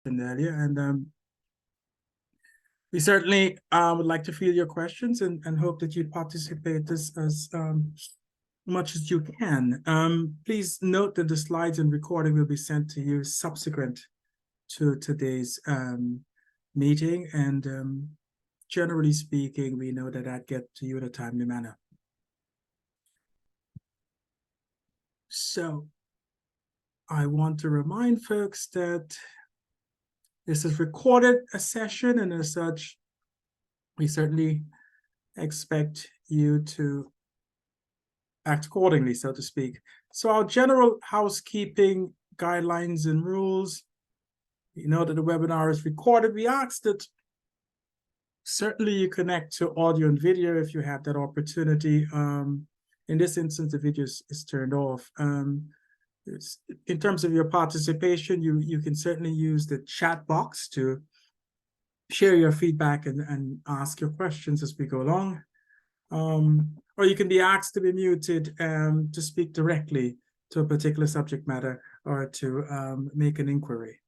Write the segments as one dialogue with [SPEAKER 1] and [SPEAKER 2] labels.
[SPEAKER 1] earlier, and we certainly would like to field your questions and hope that you participate as much as you can. Please note that the slides and recording will be sent to you subsequent to today's meeting, and generally speaking, we know that gets to you in a timely manner. So I want to remind folks that this is recorded a session, and as such, we certainly expect you to act accordingly, so to speak. So our general housekeeping guidelines and rules, you know that the webinar is recorded. We ask that certainly you connect to audio and video if you have that opportunity. In this instance, the video is turned off. In terms of your participation, you can certainly use the chat box to share your feedback and ask your questions as we go along. Or you can be asked to be muted to speak directly to a particular subject matter or to make an inquiry.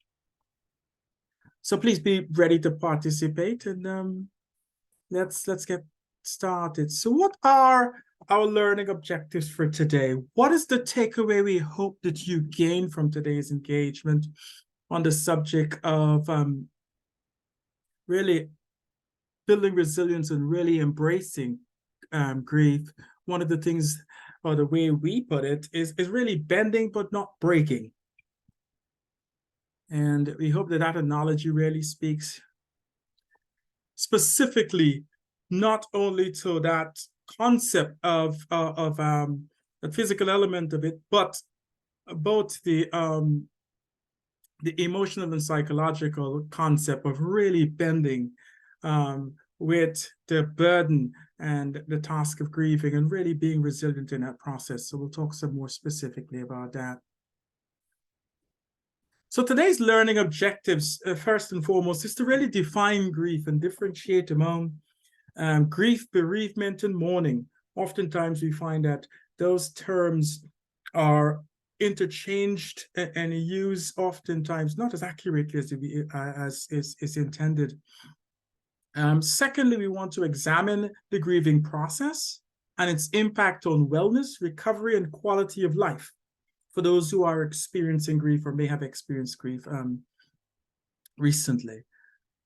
[SPEAKER 1] So please be ready to participate, and let's get started. So what are our learning objectives for today? What is the takeaway we hope that you gain from today's engagement on the subject of really building resilience and really embracing grief? One of the things, or the way we put it, is really bending but not breaking. And we hope that that analogy really speaks specifically not only to that concept of the physical element of it, but both the emotional and psychological concept of really bending with the burden and the task of grieving and really being resilient in that process. So we'll talk some more specifically about that. So today's learning objectives, first and foremost, is to really define grief and differentiate among grief, bereavement, and mourning. Oftentimes we find that those terms are interchanged and used oftentimes not as accurately as is intended. Secondly, we want to examine the grieving process and its impact on wellness, recovery, and quality of life for those who are experiencing grief or may have experienced grief recently.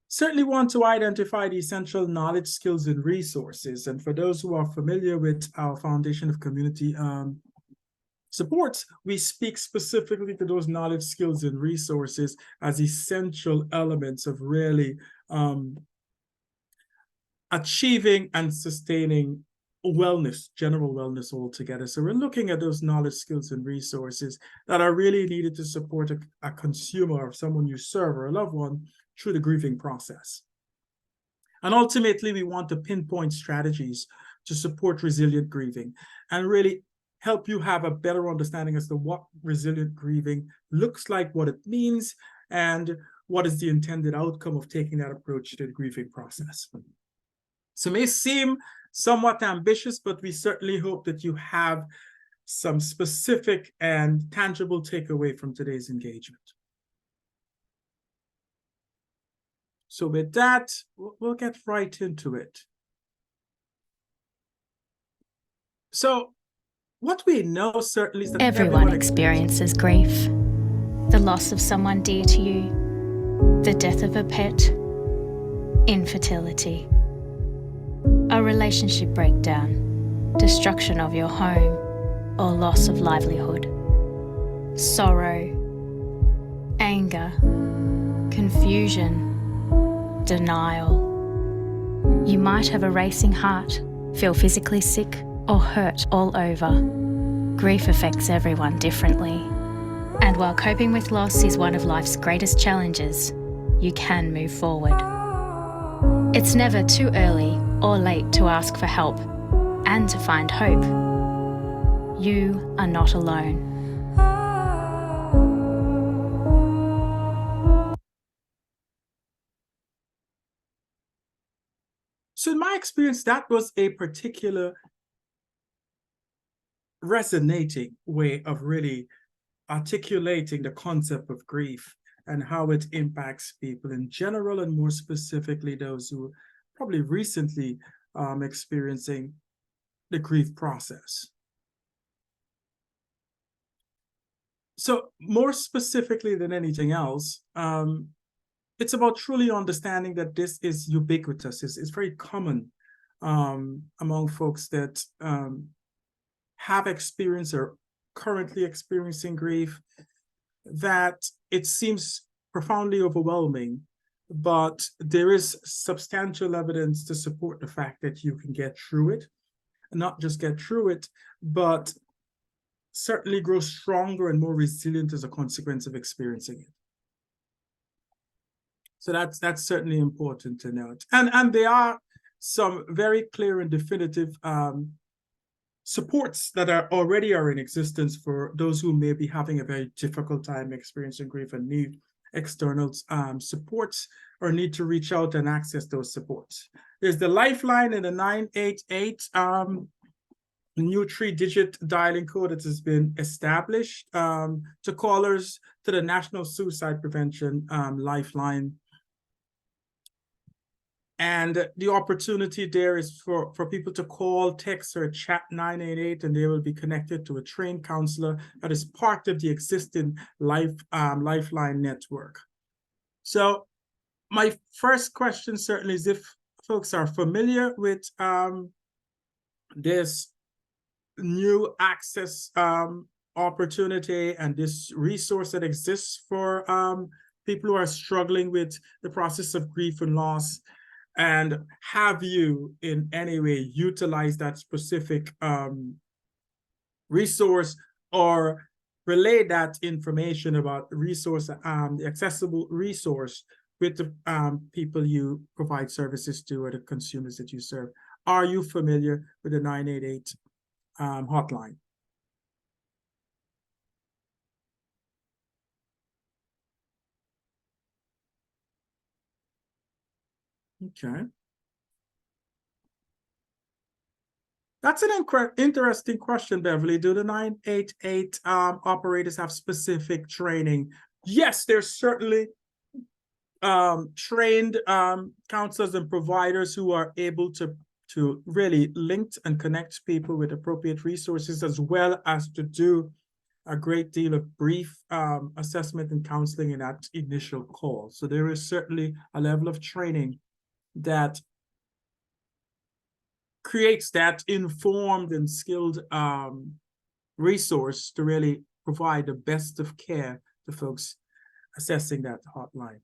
[SPEAKER 1] Certainly want to identify the essential knowledge, skills, and resources. And for those who are familiar with our Foundation of Community Support, we speak specifically to those knowledge, skills, and resources as essential elements of really achieving and sustaining wellness, general wellness altogether. So we're looking at those knowledge, skills, and resources that are really needed to support a consumer or someone you serve or a loved one through the grieving process. And ultimately, we want to pinpoint strategies to support resilient grieving and really help you have a better understanding as to what resilient grieving looks like, what it means, and what is the intended outcome of taking that approach to the grieving process. So it may seem somewhat ambitious, but we certainly hope that you have some specific and tangible takeaway from today's engagement. So with that, we'll get right into it. So what we know certainly is that
[SPEAKER 2] everyone experiences grief. The loss of someone dear to you, the death of a pet, infertility, a relationship breakdown, destruction of your home, or loss of livelihood, sorrow, anger, confusion, denial. You might have a racing heart, feel physically sick or hurt all over. Grief affects everyone differently. And while coping with loss is one of life's greatest challenges, you can move forward. It's never too early or late to ask for help and to find hope. You are not alone.
[SPEAKER 1] So in my experience, that was a particular resonating way of really articulating the concept of grief and how it impacts people in general, and more specifically those who probably recently experiencing the grief process. So more specifically than anything else, it's about truly understanding that this is ubiquitous. It's very common among folks that have experienced or currently experiencing grief, that it seems profoundly overwhelming, but there is substantial evidence to support the fact that you can get through it, and not just get through it, but certainly grow stronger and more resilient as a consequence of experiencing it. So that's certainly important to note. And there are some very clear and definitive supports that are already in existence for those who may be having a very difficult time experiencing grief and need external supports, or need to reach out and access those supports. There's the Lifeline and the 988 new 3-digit dialing code that has been established to callers to the National Suicide Prevention Lifeline. And the opportunity there is for people to call, text, or chat 988, and they will be connected to a trained counselor that is part of the existing Lifeline network. So my first question certainly is if folks are familiar with this new access opportunity and this resource that exists for people who are struggling with the process of grief and loss. And have you in any way utilized that specific resource, or relay that information about the resource, the accessible resource, with the people you provide services to or the consumers that you serve? Are you familiar with the 988 hotline? Okay. That's an interesting question, Beverly. Do the 988 operators have specific training? Yes, there's certainly trained counselors and providers who are able to really link and connect people with appropriate resources, as well as to do a great deal of brief assessment and counseling in that initial call. So there is certainly a level of training that creates that informed and skilled resource to really provide the best of care to folks assessing that hotline.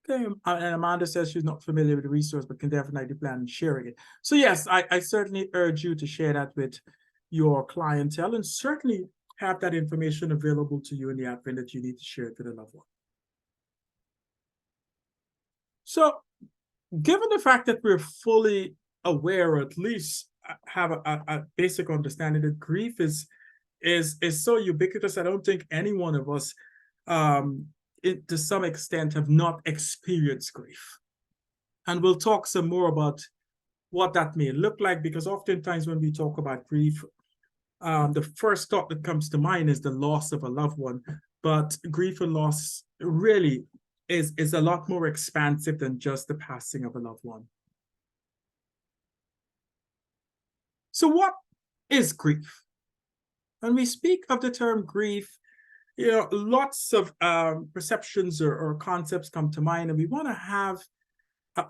[SPEAKER 1] Okay, and Amanda says she's not familiar with the resource, but can definitely plan on sharing it. So yes, I certainly urge you to share that with your clientele, and certainly have that information available to you in the event that you need to share it with a loved one. So given the fact that we're fully aware, or at least have a basic understanding that grief is so ubiquitous, I don't think any one of us to some extent have not experienced grief. And we'll talk some more about what that may look like, because oftentimes when we talk about grief, the first thought that comes to mind is the loss of a loved one. But grief and loss really is a lot more expansive than just the passing of a loved one. So what is grief? When we speak of the term grief, lots of perceptions or concepts come to mind, and we want to have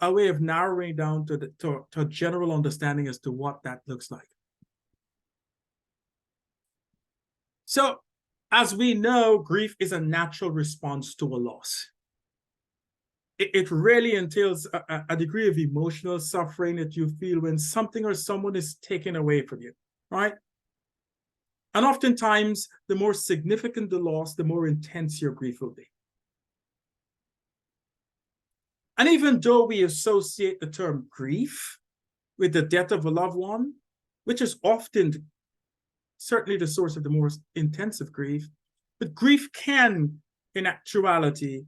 [SPEAKER 1] a way of narrowing down to a general understanding as to what that looks like. So, as we know, grief is a natural response to a loss. It really entails a degree of emotional suffering that you feel when something or someone is taken away from you, right? And oftentimes, the more significant the loss, the more intense your grief will be. And even though we associate the term grief with the death of a loved one, which is often certainly the source of the most intensive grief, but grief can, in actuality,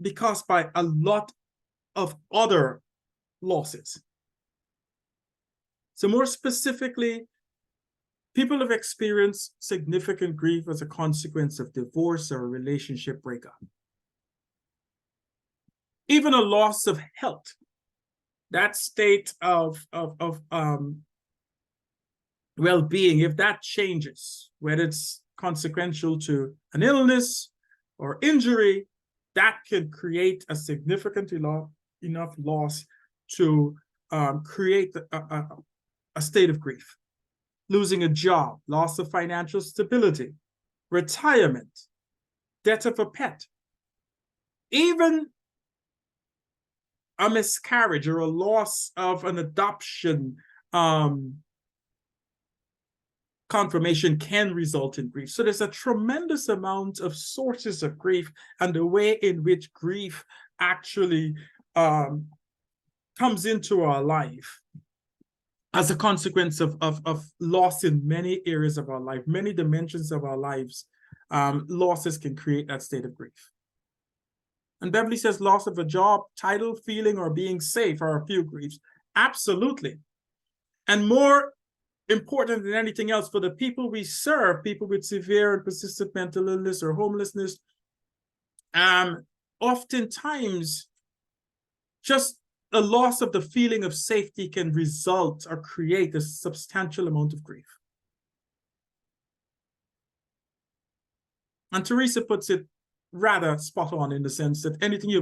[SPEAKER 1] be caused by a lot of other losses. So more specifically, People have experienced significant grief as a consequence of divorce or a relationship breakup. Even a loss of health, that state of well-being, if that changes, whether it's consequential to an illness or injury, that can create a significant enough loss to create a state of grief. Losing a job, loss of financial stability, retirement, death of a pet, even a miscarriage or a loss of an adoption confirmation can result in grief. So there's a tremendous amount of sources of grief, and the way in which grief actually comes into our life as a consequence of loss in many areas of our life, many dimensions of our lives. Losses can create that state of grief. And Beverly says loss of a job, title, feeling, or being safe are a few griefs. Absolutely. And more important than anything else, for the people we serve, people with severe and persistent mental illness or homelessness, oftentimes just a loss of the feeling of safety can result or create a substantial amount of grief. And Teresa puts it rather spot on in the sense that anything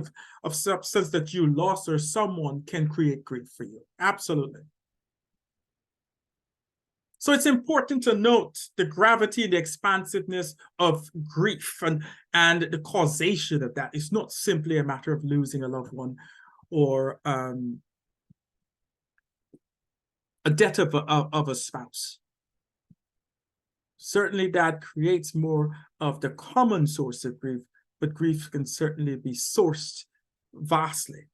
[SPEAKER 1] of substance that you lost or someone can create grief for you. Absolutely. So it's important to note the gravity, the expansiveness of grief and the causation of that. It's not simply a matter of losing a loved one or a death of a spouse. Certainly that creates more of the common source of grief, but grief can certainly be sourced vastly.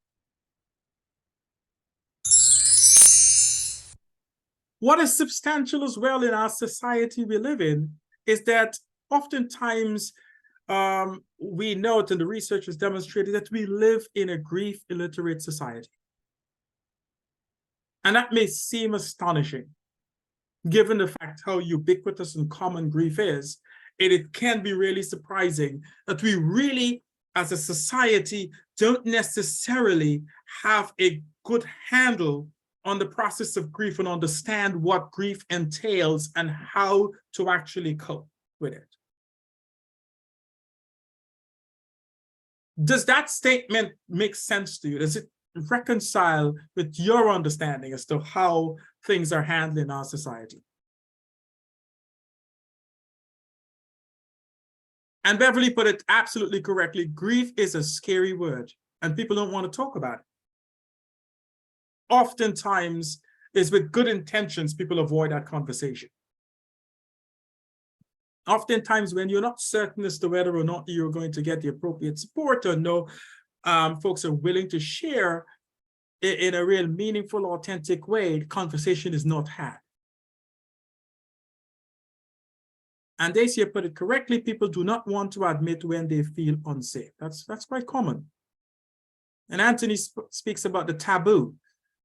[SPEAKER 1] What is substantial as well in our society we live in is that oftentimes we note, and the research has demonstrated, that we live in a grief illiterate society. And that may seem astonishing, given the fact how ubiquitous and common grief is. It can be really surprising that we really, as a society, don't necessarily have a good handle on the process of grief and understand what grief entails and how to actually cope with it. Does that statement make sense to you? Does it reconcile with your understanding as to how things are handled in our society? And Beverly put it absolutely correctly. Grief is a scary word, and people don't want to talk about it. Oftentimes, it's with good intentions, people avoid that conversation. Oftentimes, when you're not certain as to whether or not you're going to get the appropriate support or no, folks are willing to share in a real meaningful, authentic way, the conversation is not had. And Dacia put it correctly, people do not want to admit when they feel unsafe. That's quite common. And Anthony speaks about the taboo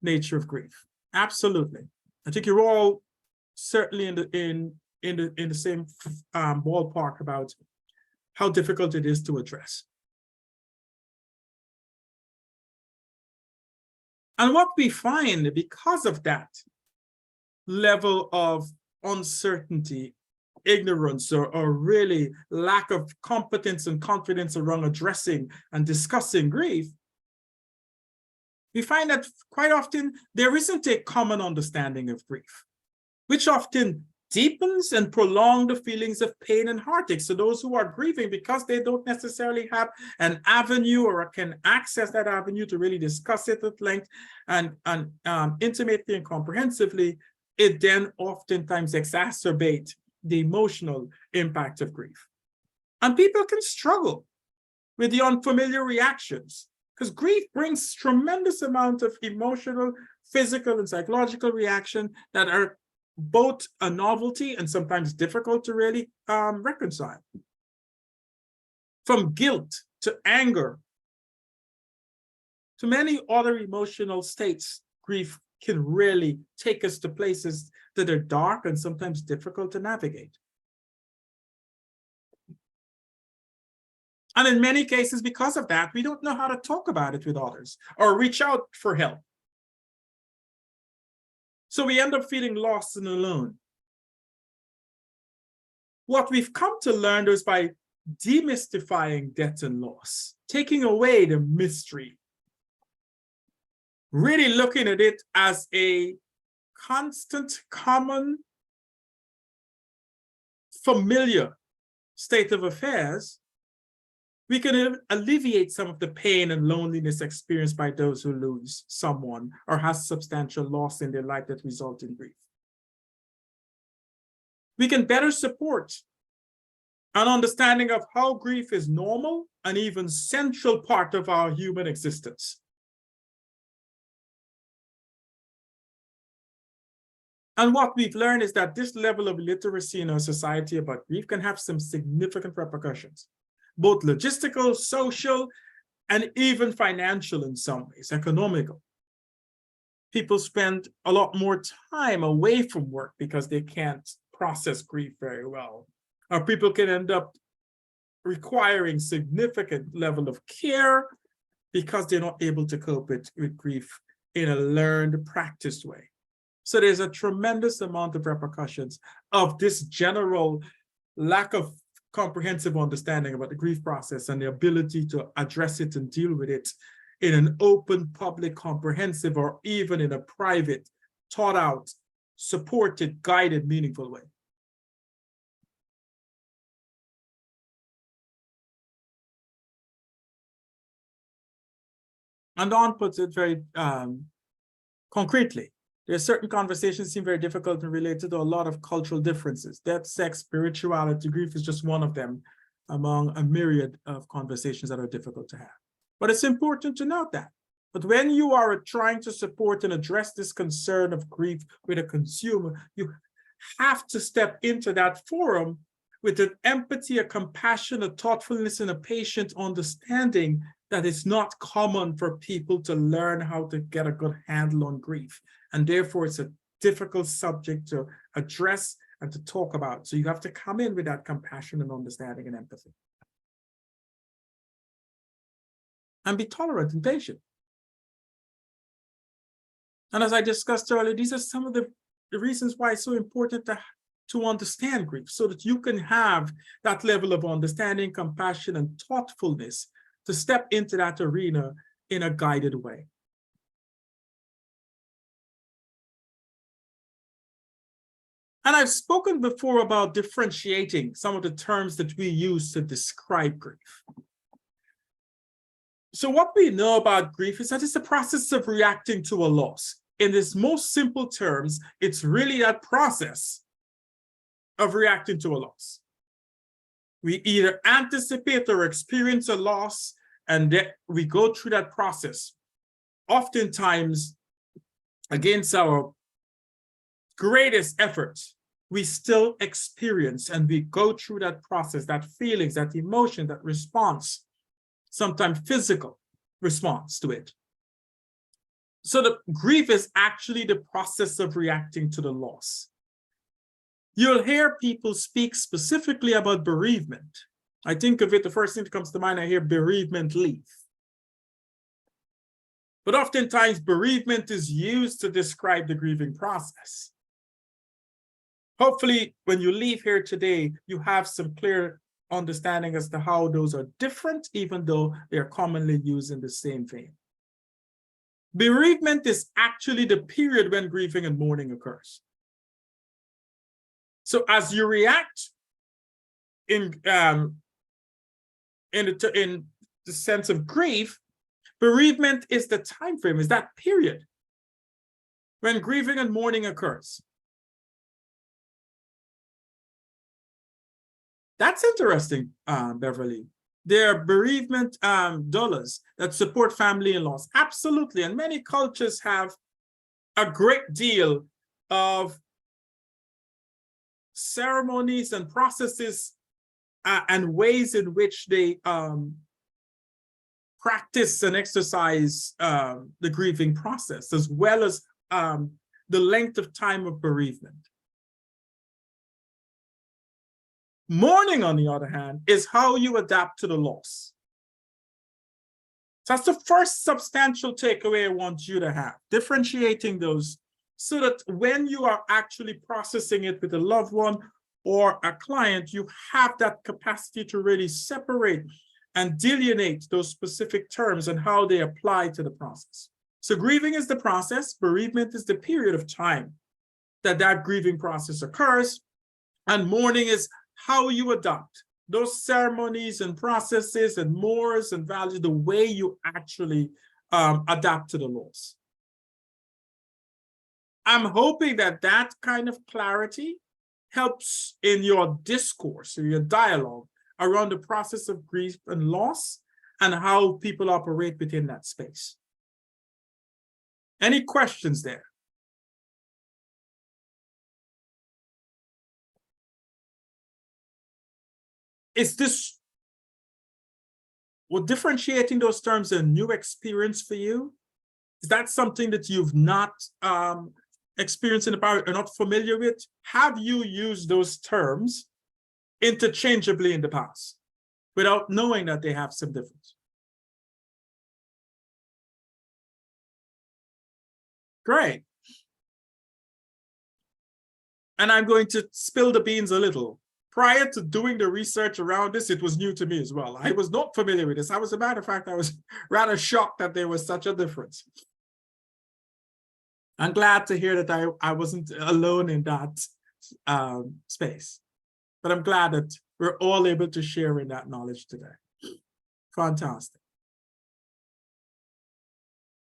[SPEAKER 1] nature of grief. Absolutely. I think you're all certainly in the same ballpark about how difficult it is to address. And what we find because of that level of uncertainty, ignorance, or really lack of competence and confidence around addressing and discussing grief, we find that quite often there isn't a common understanding of grief, which often deepens and prolongs the feelings of pain and heartache. So those who are grieving, because they don't necessarily have an avenue or can access that avenue to really discuss it at length and intimately and comprehensively, it then oftentimes exacerbates the emotional impact of grief. And people can struggle with the unfamiliar reactions, because grief brings tremendous amount of emotional, physical, and psychological reaction that are both a novelty and sometimes difficult to really reconcile. From guilt to anger to many other emotional states, grief can really take us to places that are dark and sometimes difficult to navigate. And in many cases, because of that, we don't know how to talk about it with others or reach out for help. So we end up feeling lost and alone. What we've come to learn is by demystifying death and loss, taking away the mystery, really looking at it as a constant, common, familiar state of affairs, we can alleviate some of the pain and loneliness experienced by those who lose someone or has substantial loss in their life that result in grief. We can better support an understanding of how grief is normal and even central part of our human existence. And what we've learned is that this level of literacy in our society about grief can have some significant repercussions, both logistical, social, and even financial in some ways, economical. People spend a lot more time away from work because they can't process grief very well. Or people can end up requiring significant level of care because they're not able to cope with grief in a learned, practiced way. So there's a tremendous amount of repercussions of this general lack of comprehensive understanding about the grief process and the ability to address it and deal with it in an open, public, comprehensive, or even in a private, thought out, supported, guided, meaningful way. And Don puts it very concretely. There are certain conversations seem very difficult and related to a lot of cultural differences. Death, sex, spirituality, grief is just one of them among a myriad of conversations that are difficult to have. But it's important to note that. But when you are trying to support and address this concern of grief with a consumer, you have to step into that forum with an empathy, a compassion, a thoughtfulness, and a patient understanding that it's not common for people to learn how to get a good handle on grief. And therefore, it's a difficult subject to address and to talk about. So you have to come in with that compassion and understanding and empathy. And be tolerant and patient. And as I discussed earlier, these are some of the reasons why it's so important to understand grief, so that you can have that level of understanding, compassion, and thoughtfulness to step into that arena in a guided way. And I've spoken before about differentiating some of the terms that we use to describe grief. So what we know about grief is that it's the process of reacting to a loss. In its most simple terms, it's really that process of reacting to a loss. We either anticipate or experience a loss, and then we go through that process. Oftentimes, against our greatest efforts, we still experience and we go through that process, that feelings, that emotion, that response, sometimes physical response to it. So the grief is actually the process of reacting to the loss. You'll hear people speak specifically about bereavement. I think of it, the first thing that comes to mind, I hear bereavement leave. But oftentimes bereavement is used to describe the grieving process. Hopefully, when you leave here today, you have some clear understanding as to how those are different, even though they are commonly used in the same vein. Bereavement is actually the period when grieving and mourning occurs. So as you react in the sense of grief, bereavement is the time frame, is that period when grieving and mourning occurs. That's interesting, Beverly. There are bereavement doulas that support family in loss. Absolutely. And many cultures have a great deal of ceremonies and processes and ways in which they practice and exercise the grieving process, as well as the length of time of bereavement. Mourning, on the other hand, is how you adapt to the loss. So that's the first substantial takeaway I want you to have, differentiating those so that when you are actually processing it with a loved one or a client, you have that capacity to really separate and delineate those specific terms and how they apply to the process. So grieving is the process, bereavement is the period of time that grieving process occurs, and mourning is how you adopt those ceremonies and processes and mores and values, the way you actually adapt to the loss. I'm hoping that that kind of clarity helps in your discourse, or your dialogue around the process of grief and loss and how people operate within that space. Any questions there? Is this, well, differentiating those terms a new experience for you? Is that something that you've not experienced in the past or not familiar with? Have you used those terms interchangeably in the past without knowing that they have some difference? Great. And I'm going to spill the beans a little. Prior to doing the research around this, it was new to me as well. I was not familiar with this. As a matter of fact, I was rather shocked that there was such a difference. I'm glad to hear that I wasn't alone in that space. But I'm glad that we're all able to share in that knowledge today. Fantastic.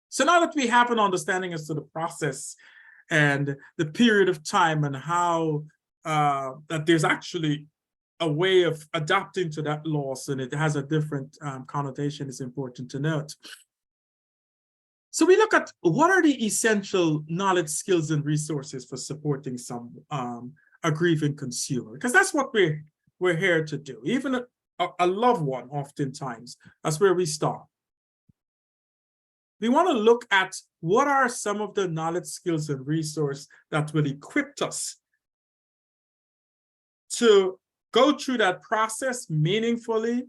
[SPEAKER 1] So now that we have an understanding as to the process and the period of time and how that there's actually a way of adapting to that loss and it has a different connotation, is important to note. So we look at what are the essential knowledge, skills, and resources for supporting a grieving consumer, because that's what we're here to do. Even a loved one, oftentimes, that's where we start. We want to look at what are some of the knowledge, skills, and resources that will equip us to go through that process meaningfully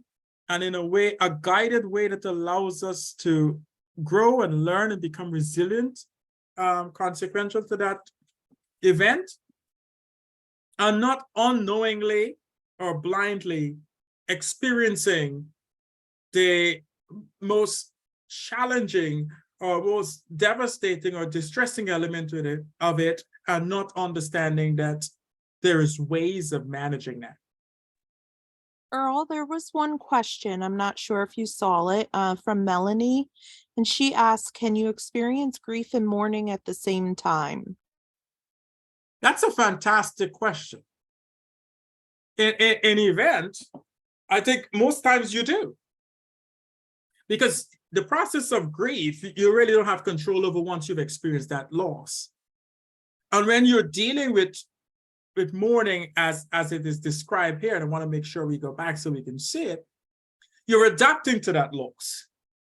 [SPEAKER 1] and in a way, a guided way that allows us to grow and learn and become resilient, consequential to that event, and not unknowingly or blindly experiencing the most challenging or most devastating or distressing element of it and not understanding that there is ways of managing that.
[SPEAKER 3] Earl, there was one question, I'm not sure if you saw it, from Melanie, and she asked, can you experience grief and mourning at the same time?
[SPEAKER 1] That's a fantastic question. In an event, I think most times you do. Because the process of grief, you really don't have control over once you've experienced that loss. And when you're dealing with mourning as it is described here, and I want to make sure we go back so we can see it, you're adapting to that loss.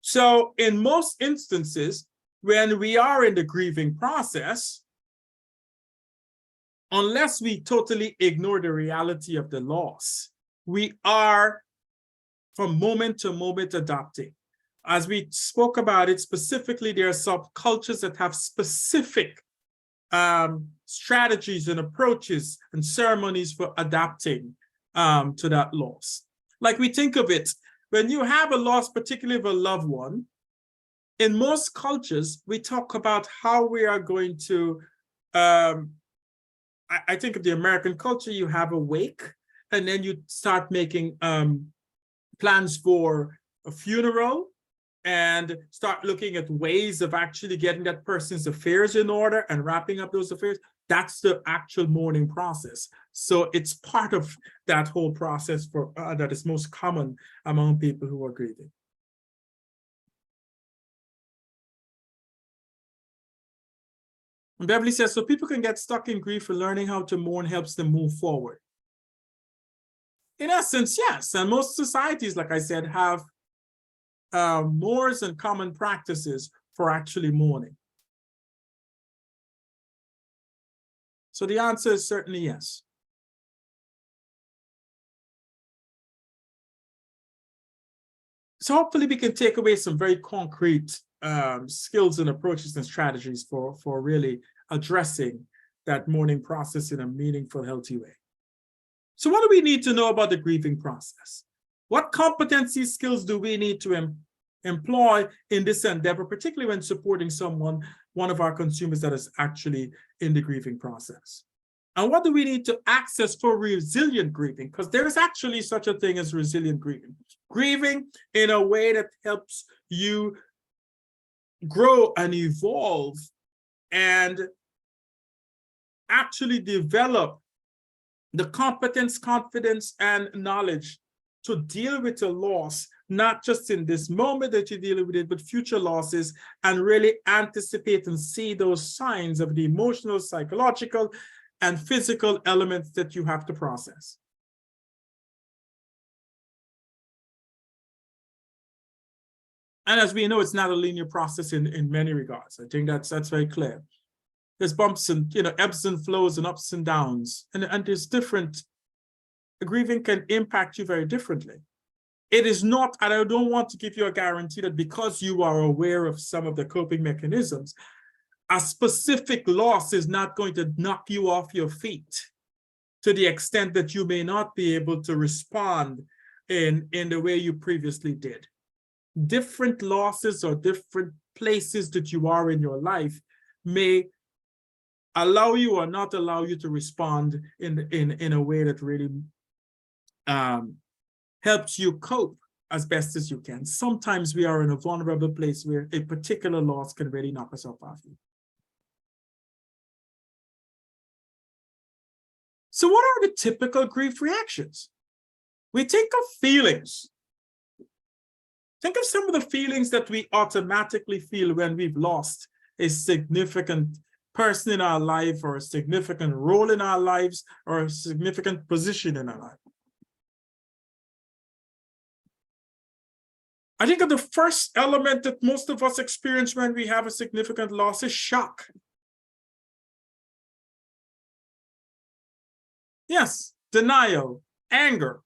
[SPEAKER 1] So in most instances, when we are in the grieving process, unless we totally ignore the reality of the loss, we are from moment to moment adapting. As we spoke about it specifically, there are subcultures that have specific strategies and approaches and ceremonies for adapting to that loss. Like we think of it, when you have a loss, particularly of a loved one, in most cultures, we talk about how we are going to, I think of the American culture, you have a wake, and then you start making plans for a funeral, and start looking at ways of actually getting that person's affairs in order and wrapping up those affairs. That's the actual mourning process. So it's part of that whole process for that is most common among people who are grieving. And Beverly says, so people can get stuck in grief, and learning how to mourn helps them move forward. In essence, yes. And most societies, like I said, have mores and common practices for actually mourning. So the answer is certainly yes. So hopefully we can take away some very concrete skills and approaches and strategies for really addressing that mourning process in a meaningful, healthy way. So what do we need to know about the grieving process? What competency skills do we need to employ in this endeavor, particularly when supporting someone, one of our consumers that is actually in the grieving process? And what do we need to access for resilient grieving? Because there is actually such a thing as resilient grieving. Grieving in a way that helps you grow and evolve and actually develop the competence, confidence, and knowledge to deal with a loss, not just in this moment that you're dealing with it, but future losses, and really anticipate and see those signs of the emotional, psychological, and physical elements that you have to process. And as we know, it's not a linear process in many regards. I think that's very clear. There's bumps and ebbs and flows and ups and downs, and there's different. Grieving can impact you very differently. It is not, and I don't want to give you a guarantee that because you are aware of some of the coping mechanisms, a specific loss is not going to knock you off your feet to the extent that you may not be able to respond in the way you previously did. Different losses or different places that you are in your life may allow you or not allow you to respond in a way that really helps you cope as best as you can. Sometimes we are in a vulnerable place where a particular loss can really knock us off our feet. So what are the typical grief reactions? We think of feelings. Think of some of the feelings that we automatically feel when we've lost a significant person in our life, or a significant role in our lives, or a significant position in our life. I think that the first element that most of us experience when we have a significant loss is shock. Yes, denial, anger,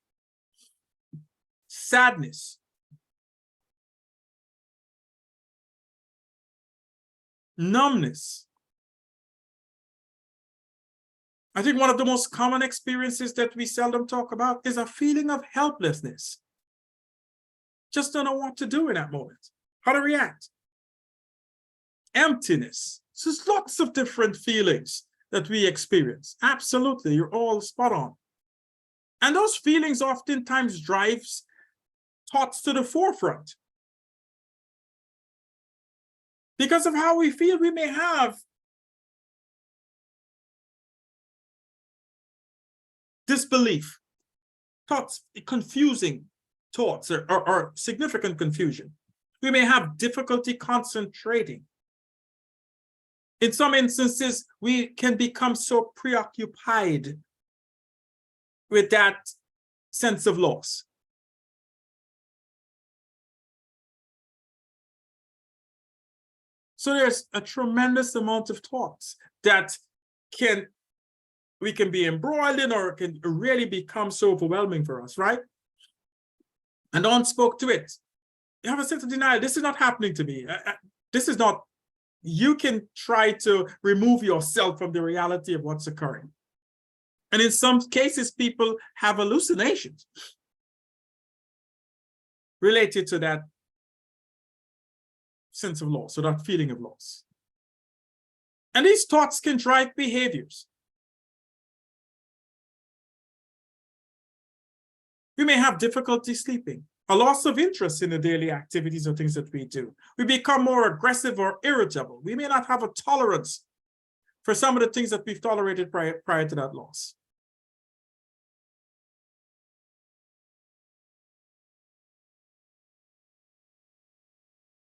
[SPEAKER 1] sadness, numbness. I think one of the most common experiences that we seldom talk about is a feeling of helplessness. Just don't know what to do in that moment, how to react. Emptiness. So there's lots of different feelings that we experience. Absolutely, you're all spot on. And those feelings oftentimes drives thoughts to the forefront. Because of how we feel, we may have disbelief, thoughts, confusing thoughts, or significant confusion. We may have difficulty concentrating. In some instances, we can become so preoccupied with that sense of loss. So there's a tremendous amount of thoughts that we can be embroiled in, or it can really become so overwhelming for us, right? And Dawn spoke to it. You have a sense of denial. This is not happening to me. This is not, you can try to remove yourself from the reality of what's occurring. And in some cases, people have hallucinations related to that sense of loss, or that feeling of loss. And these thoughts can drive behaviors. We may have difficulty sleeping, a loss of interest in the daily activities or things that we do. We become more aggressive or irritable. We may not have a tolerance for some of the things that we've tolerated prior to that loss.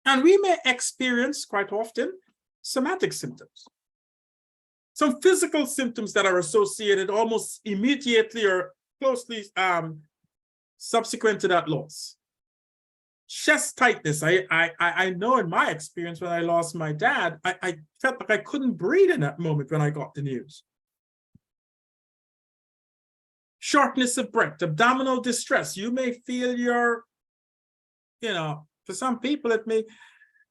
[SPEAKER 1] And we may experience, quite often, somatic symptoms. Some physical symptoms that are associated almost immediately or closely subsequent to that loss. Chest tightness. I know in my experience when I lost my dad, I felt like I couldn't breathe in that moment when I got the news. shortness of breath, abdominal distress. You may feel your, for some people, it may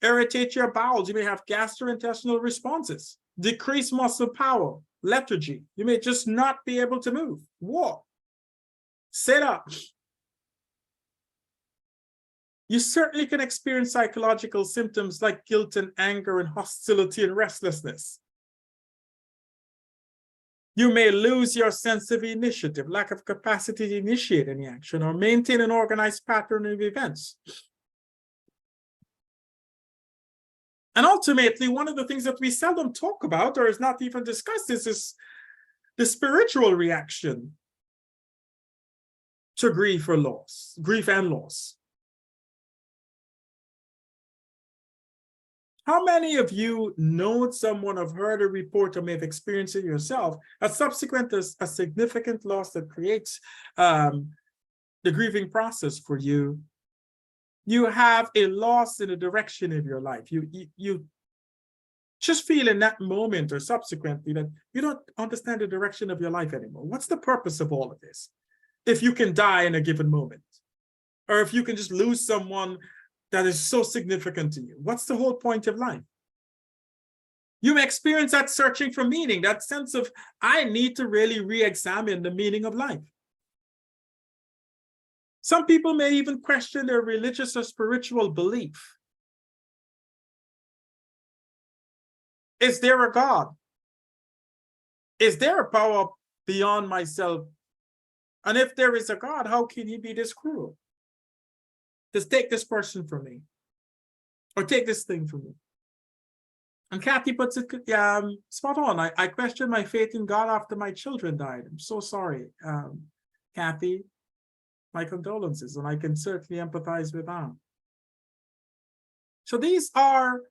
[SPEAKER 1] irritate your bowels. You may have gastrointestinal responses, decreased muscle power, lethargy. You may just not be able to move, walk, sit up. You certainly can experience psychological symptoms like guilt and anger and hostility and restlessness. You may lose your sense of initiative, lack of capacity to initiate any action or maintain an organized pattern of events. And ultimately, one of the things that we seldom talk about or is not even discussed is the spiritual reaction to grief or loss, grief and loss. How many of you know someone, have heard a report, or may have experienced it yourself, a subsequent a significant loss that creates the grieving process for you? You have a loss in the direction of your life. You just feel in that moment or subsequently that you don't understand the direction of your life anymore. What's the purpose of all of this? If you can die in a given moment, or if you can just lose someone that is so significant to you, what's the whole point of life? You may experience that searching for meaning, that sense of, I need to really re-examine the meaning of life. Some people may even question their religious or spiritual belief. Is there a God? Is there a power beyond myself? And if there is a God, how can he be this cruel? Just take this person from me, or take this thing from me. And Kathy puts it spot on. I questioned my faith in God after my children died. I'm so sorry, Kathy. My condolences, and I can certainly empathize with that. So these are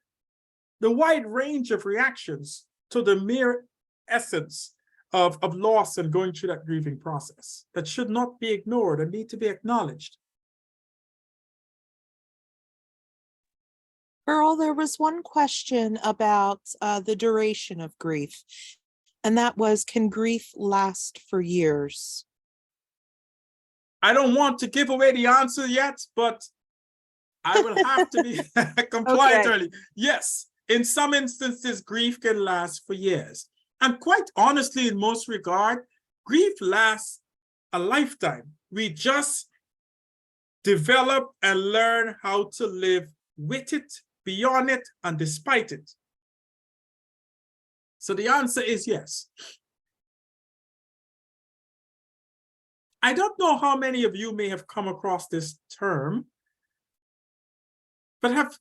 [SPEAKER 1] the wide range of reactions to the mere essence of loss and going through that grieving process that should not be ignored and need to be acknowledged.
[SPEAKER 3] Earl, there was one question about the duration of grief, and that was, can grief last for years?
[SPEAKER 1] I don't want to give away the answer yet, but I will have to be compliant early. Yes, in some instances, grief can last for years. And quite honestly, in most regard, grief lasts a lifetime. We just develop and learn how to live with it, beyond it, and despite it. So the answer is yes. I don't know how many of you may have come across this term, but have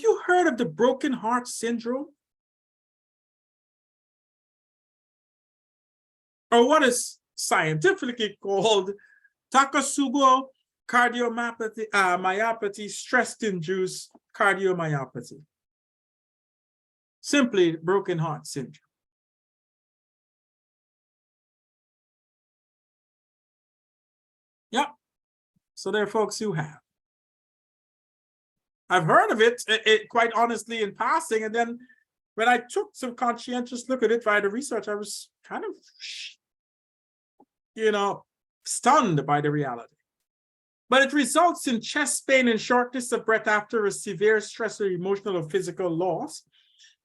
[SPEAKER 1] you heard of the broken heart syndrome? Or what is scientifically called Takotsubo cardiomyopathy, myopathy, stress-induced cardiomyopathy. Simply broken heart syndrome. Yep. So there are folks who have. I've heard of it, quite honestly, in passing, and then when I took some conscientious look at it via the research, I was kind of, stunned by the reality. But it results in chest pain and shortness of breath after a severe stress or emotional or physical loss.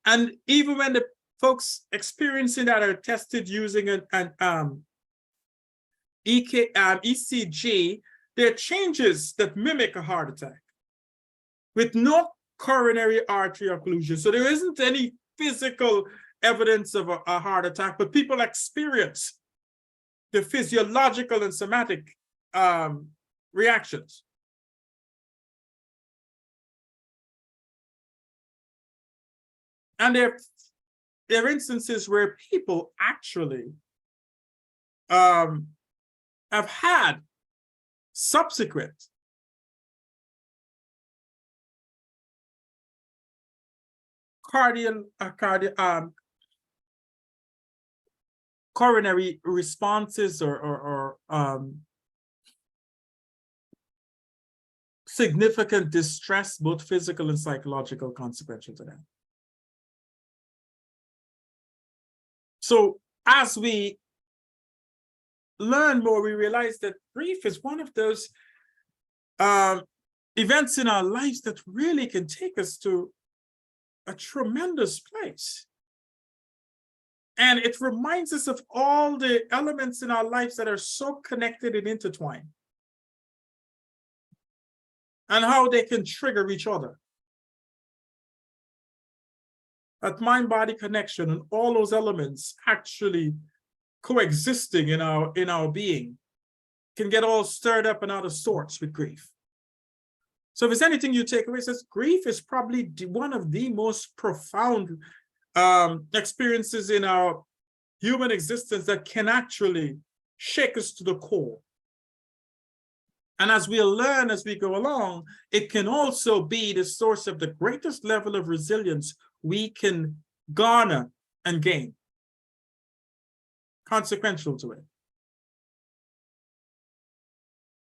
[SPEAKER 1] And even when the folks experiencing that are tested using an ECG, there are changes that mimic a heart attack with no coronary artery occlusion. So there isn't any physical evidence of a heart attack, but people experience the physiological and somatic reactions. And there are instances where people actually have had subsequent coronary responses or significant distress, both physical and psychological consequences of that. So as we learn more, we realize that grief is one of those events in our lives that really can take us to a tremendous place. And it reminds us of all the elements in our lives that are so connected and intertwined, and how they can trigger each other. That mind-body connection and all those elements actually coexisting in our being can get all stirred up and out of sorts with grief. So if there's anything you take away, it says grief is probably one of the most profound experiences in our human existence that can actually shake us to the core. And as we learn as we go along, it can also be the source of the greatest level of resilience we can garner and gain, consequential to it.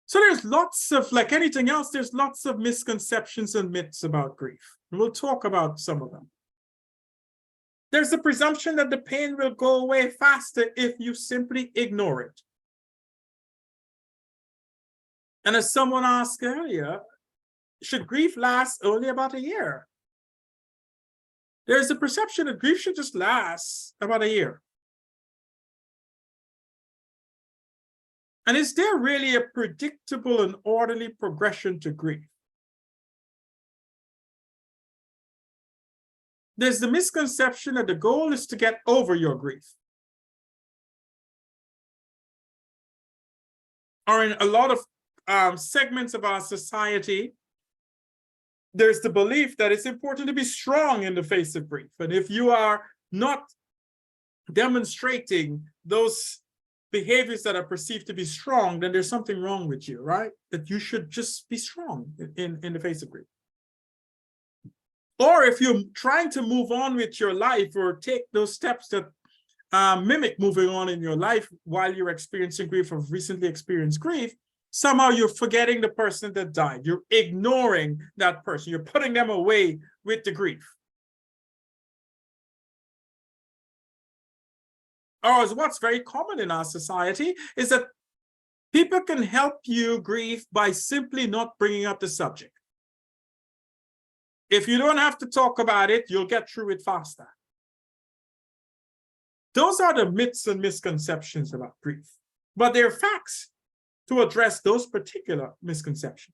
[SPEAKER 1] So there's lots of, like anything else, there's lots of misconceptions and myths about grief. And we'll talk about some of them. There's the presumption that the pain will go away faster if you simply ignore it. And as someone asked earlier, should grief last only about a year? There's a perception that grief should just last about a year. And is there really a predictable and orderly progression to grief? There's the misconception that the goal is to get over your grief. Or in a lot of segments of our society, there's the belief that it's important to be strong in the face of grief. And if you are not demonstrating those behaviors that are perceived to be strong, then there's something wrong with you, right? That you should just be strong in the face of grief. Or if you're trying to move on with your life or take those steps that mimic moving on in your life while you're experiencing grief or recently experienced grief, somehow you're forgetting the person that died. You're ignoring that person. You're putting them away with the grief. Or what's very common in our society is that people can help you grieve by simply not bringing up the subject. If you don't have to talk about it, you'll get through it faster. Those are the myths and misconceptions about grief, but they're facts to address those particular misconceptions.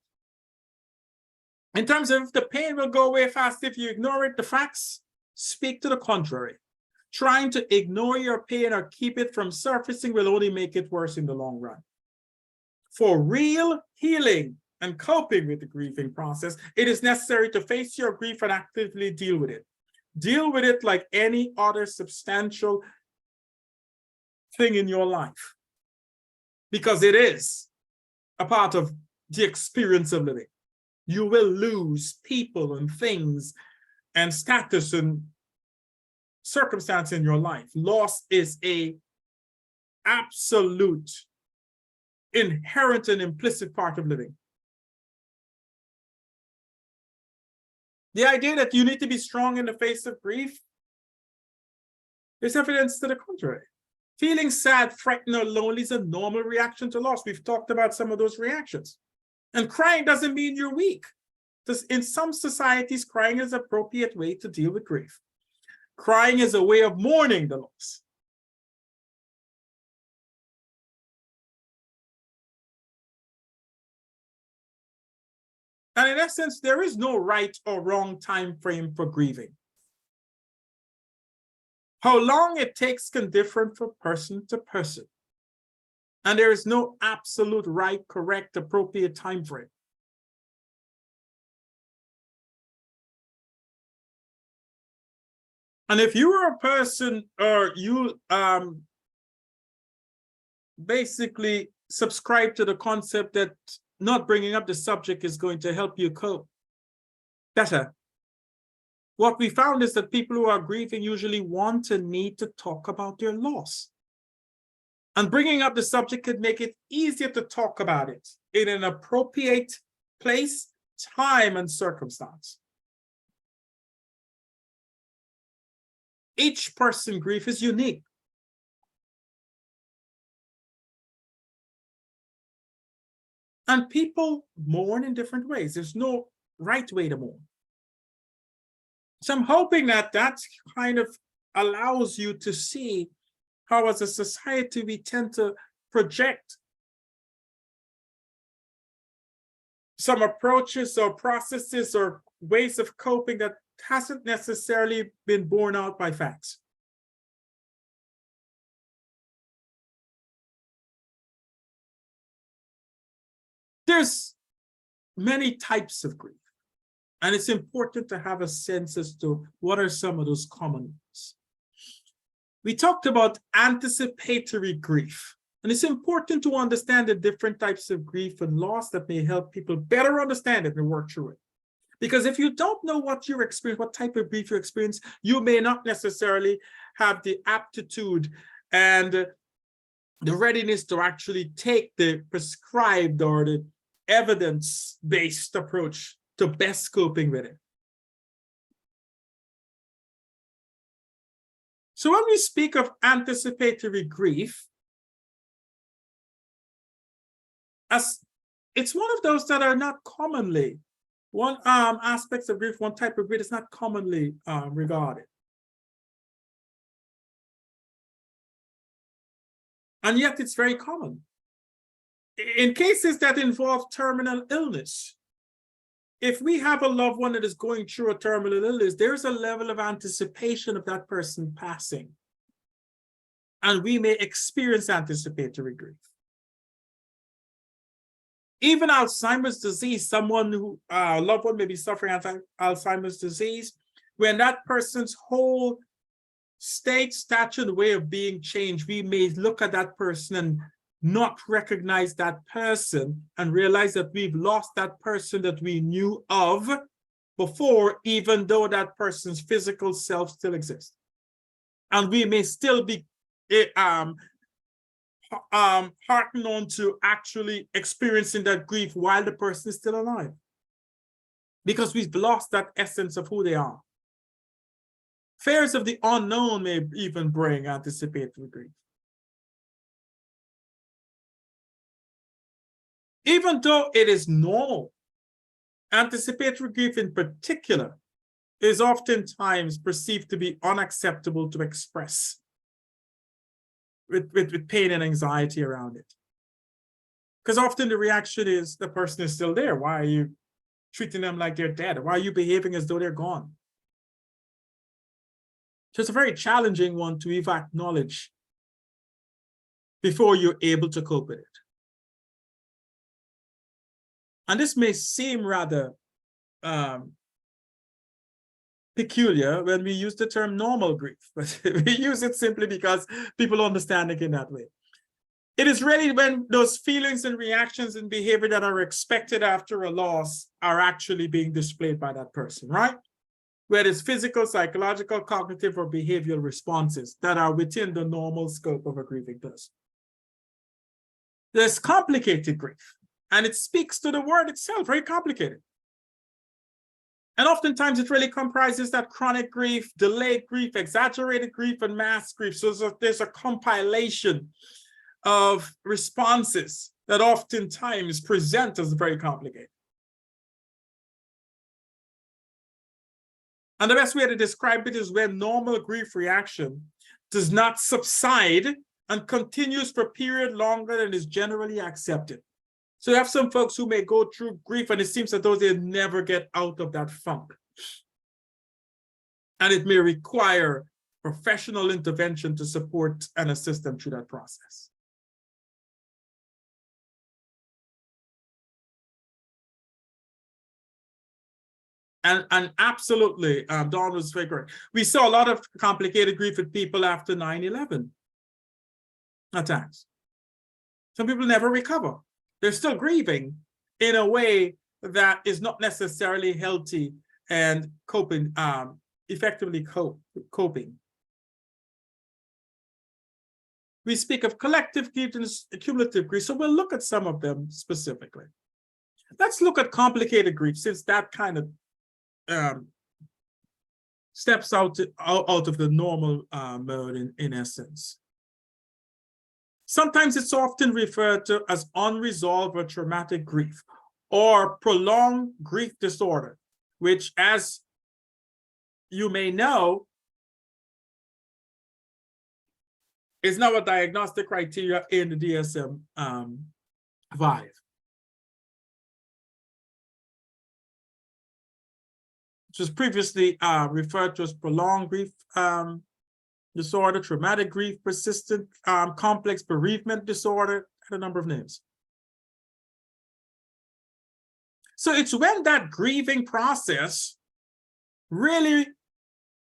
[SPEAKER 1] In terms of the pain will go away fast if you ignore it, the facts speak to the contrary. Trying to ignore your pain or keep it from surfacing will only make it worse in the long run. For real healing and coping with the grieving process, it is necessary to face your grief and actively deal with it. Deal with it like any other substantial thing in your life, because it is a part of the experience of living. You will lose people and things and status and circumstance in your life. Loss is an absolute, inherent and implicit part of living. The idea that you need to be strong in the face of grief, there's evidence to the contrary. Feeling sad, frightened, or lonely is a normal reaction to loss. We've talked about some of those reactions. And crying doesn't mean you're weak. In some societies, crying is an appropriate way to deal with grief. Crying is a way of mourning the loss. And in essence, there is no right or wrong time frame for grieving. How long it takes can differ from person to person. And there is no absolute right, correct, appropriate time frame. And if you are a person or you basically subscribe to the concept that not bringing up the subject is going to help you cope better, what we found is that people who are grieving usually want and need to talk about their loss. And bringing up the subject could make it easier to talk about it in an appropriate place, time, and circumstance. Each person's grief is unique. And people mourn in different ways. There's no right way to mourn. So I'm hoping that that kind of allows you to see how, as a society, we tend to project some approaches or processes or ways of coping that hasn't necessarily been borne out by facts. There's many types of grief, and it's important to have a sense as to what are some of those common ones. We talked about anticipatory grief, and it's important to understand the different types of grief and loss that may help people better understand it and work through it. Because if you don't know what you experience, what type of grief you experience, you may not necessarily have the aptitude and the readiness to actually take the prescribed or the evidence-based approach to best coping with it. So when we speak of anticipatory grief, as it's one of those that are not commonly, one aspects of grief, one type of grief is not commonly regarded. And yet it's very common. In cases that involve terminal illness, if we have a loved one that is going through a terminal illness, there's a level of anticipation of that person passing. And we may experience anticipatory grief. Even Alzheimer's disease, someone who, a loved one may be suffering Alzheimer's disease, when that person's whole state, stature, and way of being changed, we may look at that person and not recognize that person and realize that we've lost that person that we knew of before, even though that person's physical self still exists. And we may still be hearkened on to actually experiencing that grief while the person is still alive, because we've lost that essence of who they are. Fears of the unknown may even bring anticipatory grief. Even though it is normal, anticipatory grief in particular is oftentimes perceived to be unacceptable to express with pain and anxiety around it. Because often the reaction is the person is still there. Why are you treating them like they're dead? Why are you behaving as though they're gone? So it's a very challenging one to even acknowledge before you're able to cope with it. And this may seem rather peculiar when we use the term normal grief, but we use it simply because people understand it in that way. It is really when those feelings and reactions and behavior that are expected after a loss are actually being displayed by that person, right? Whether it's physical, psychological, cognitive, or behavioral responses that are within the normal scope of a grieving person. There's complicated grief, and it speaks to the word itself, very complicated. And oftentimes it really comprises that chronic grief, delayed grief, exaggerated grief, and mass grief. So there's a compilation of responses that oftentimes present as very complicated. And the best way to describe it is when normal grief reaction does not subside and continues for a period longer than is generally accepted. So you have some folks who may go through grief and it seems as though they never get out of that funk. And it may require professional intervention to support and assist them through that process. And absolutely, Dawn was very correct. We saw a lot of complicated grief with people after 9/11 attacks. Some people never recover. They're still grieving in a way that is not necessarily healthy and coping, effectively coping. We speak of collective grief and cumulative grief, so we'll look at some of them specifically. Let's look at complicated grief, since that kind of steps out of the normal mode in essence. Sometimes it's often referred to as unresolved or traumatic grief or prolonged grief disorder, which, as you may know, is now a diagnostic criteria in the DSM-5. Which was previously referred to as prolonged grief disorder, traumatic grief, persistent complex bereavement disorder, and a number of names. So it's when that grieving process really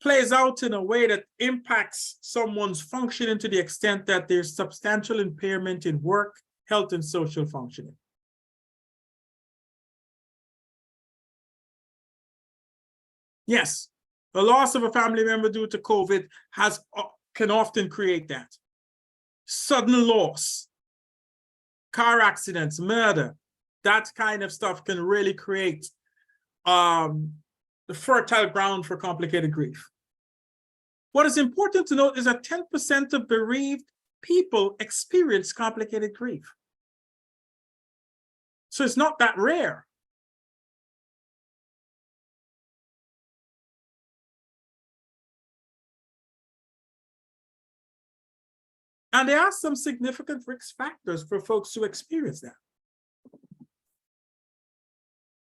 [SPEAKER 1] plays out in a way that impacts someone's functioning to the extent that there's substantial impairment in work, health, and social functioning. Yes, the loss of a family member due to COVID can often create that. Sudden loss, car accidents, murder, that kind of stuff can really create the fertile ground for complicated grief. What is important to note is that 10% of bereaved people experience complicated grief. So it's not that rare. And there are some significant risk factors for folks who experience that.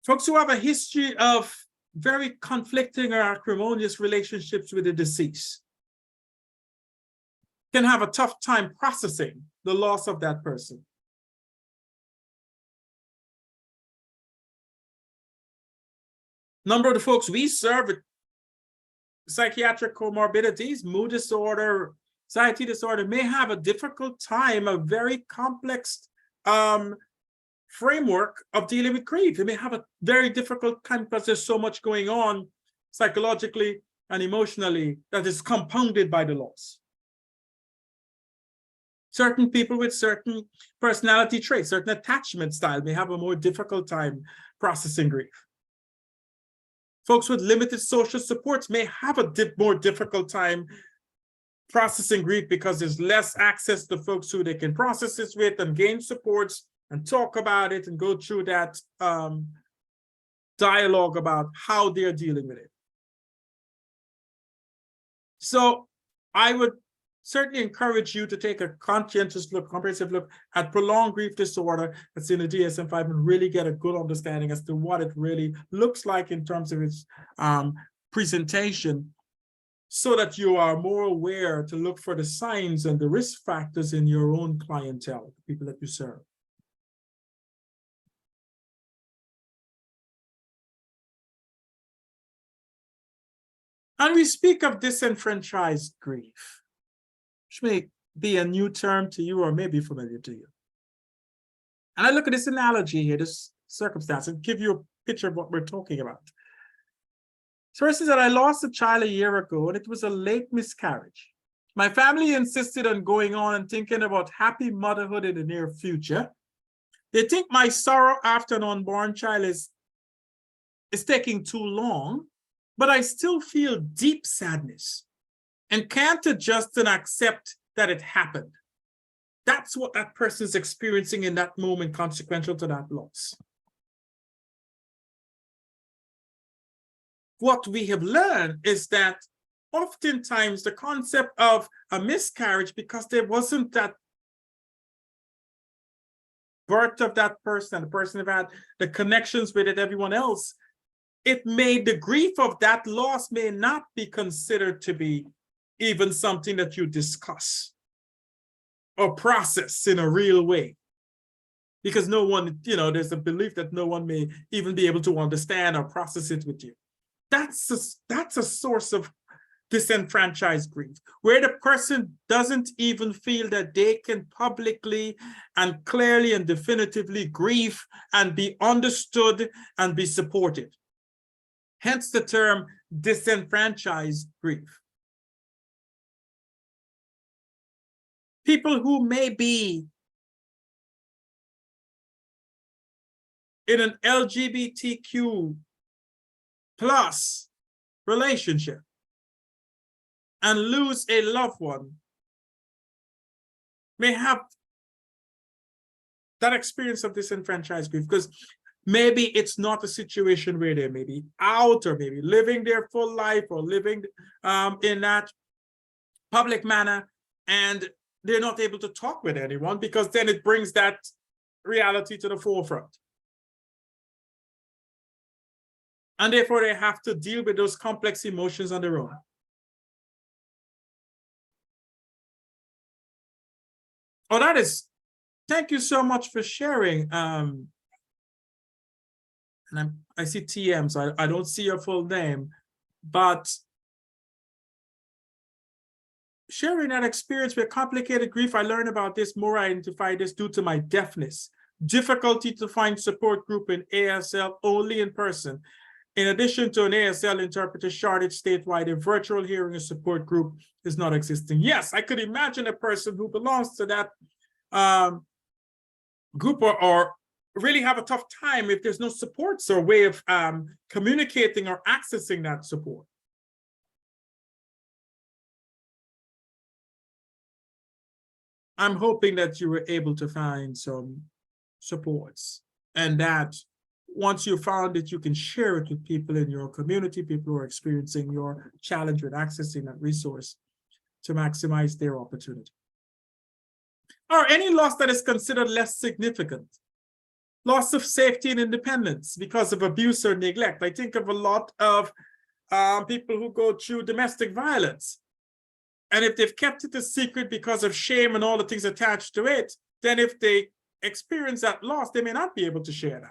[SPEAKER 1] Folks who have a history of very conflicting or acrimonious relationships with the deceased can have a tough time processing the loss of that person. Number of the folks we serve with psychiatric comorbidities, mood disorder, anxiety disorder, may have a difficult time, a very complex framework of dealing with grief. They may have a very difficult time because there's so much going on psychologically and emotionally that is compounded by the loss. Certain people with certain personality traits, certain attachment style may have a more difficult time processing grief. Folks with limited social supports may have a more difficult time processing grief because there's less access to folks who they can process this with and gain supports and talk about it and go through that dialogue about how they're dealing with it. So I would certainly encourage you to take a conscientious look, comprehensive look at prolonged grief disorder that's in the DSM-5 and really get a good understanding as to what it really looks like in terms of its presentation, so that you are more aware to look for the signs and the risk factors in your own clientele, the people that you serve. And we speak of disenfranchised grief, which may be a new term to you or may be familiar to you. And I look at this analogy here, this circumstance, and give you a picture of what we're talking about. So this is that I lost a child a year ago, and it was a late miscarriage. My family insisted on going on and thinking about happy motherhood in the near future. They think my sorrow after an unborn child is taking too long, but I still feel deep sadness and can't adjust and accept that it happened. That's what that person is experiencing in that moment, consequential to that loss. What we have learned is that oftentimes the concept of a miscarriage, because there wasn't that birth of that person, and the person have had the connections with it, everyone else, it made the grief of that loss may not be considered to be even something that you discuss or process in a real way. Because no one, there's a belief that no one may even be able to understand or process it with you. That's a source of disenfranchised grief, where the person doesn't even feel that they can publicly and clearly and definitively grieve and be understood and be supported. Hence the term disenfranchised grief. People who may be in an LGBTQ plus relationship and lose a loved one may have that experience of disenfranchised grief, because maybe it's not a situation where they may be out or maybe living their full life or living in that public manner, and they're not able to talk with anyone, because then it brings that reality to the forefront. And therefore, they have to deal with those complex emotions on their own. Oh, that is, thank you so much for sharing. And I see TM, so I don't see your full name, but sharing that experience with complicated grief, I learned about this more. I identified this due to my deafness. Difficulty to find support group in ASL, only in person. In addition to an ASL interpreter shortage statewide, a virtual hearing and support group is not existing. Yes, I could imagine a person who belongs to that group or really have a tough time if there's no supports or way of communicating or accessing that support. I'm hoping that you were able to find some supports, and that once you found it, you can share it with people in your community, people who are experiencing your challenge with accessing that resource to maximize their opportunity. Or any loss that is considered less significant. Loss of safety and independence because of abuse or neglect. I think of a lot of people who go through domestic violence. And if they've kept it a secret because of shame and all the things attached to it, then if they experience that loss, they may not be able to share that.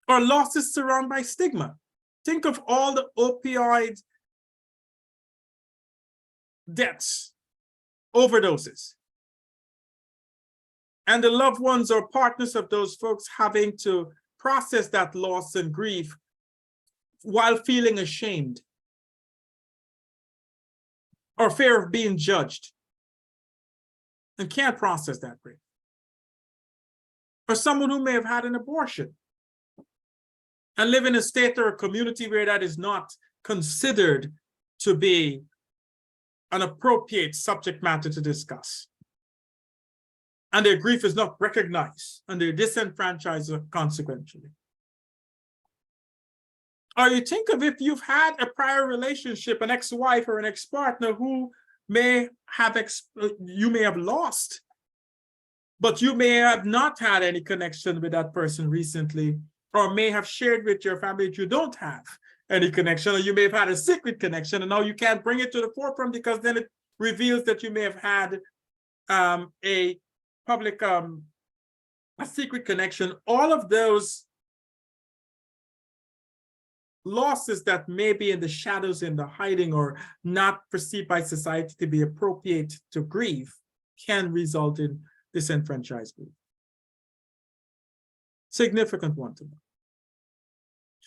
[SPEAKER 1] Or losses surrounded by stigma. Think of all the opioid deaths, overdoses, and the loved ones or partners of those folks having to process that loss and grief while feeling ashamed or fear of being judged and can't process that grief. Or someone who may have had an abortion and live in a state or a community where that is not considered to be an appropriate subject matter to discuss. And their grief is not recognized, and they're disenfranchised consequently. Or you think of if you've had a prior relationship, an ex-wife or an ex-partner who may have you may have lost, but you may have not had any connection with that person recently, or may have shared with your family that you don't have any connection, or you may have had a secret connection, and now you can't bring it to the forefront because then it reveals that you may have had a public, a secret connection. All of those losses that may be in the shadows, in the hiding, or not perceived by society to be appropriate to grief can result in disenfranchised grief. Significant one to know.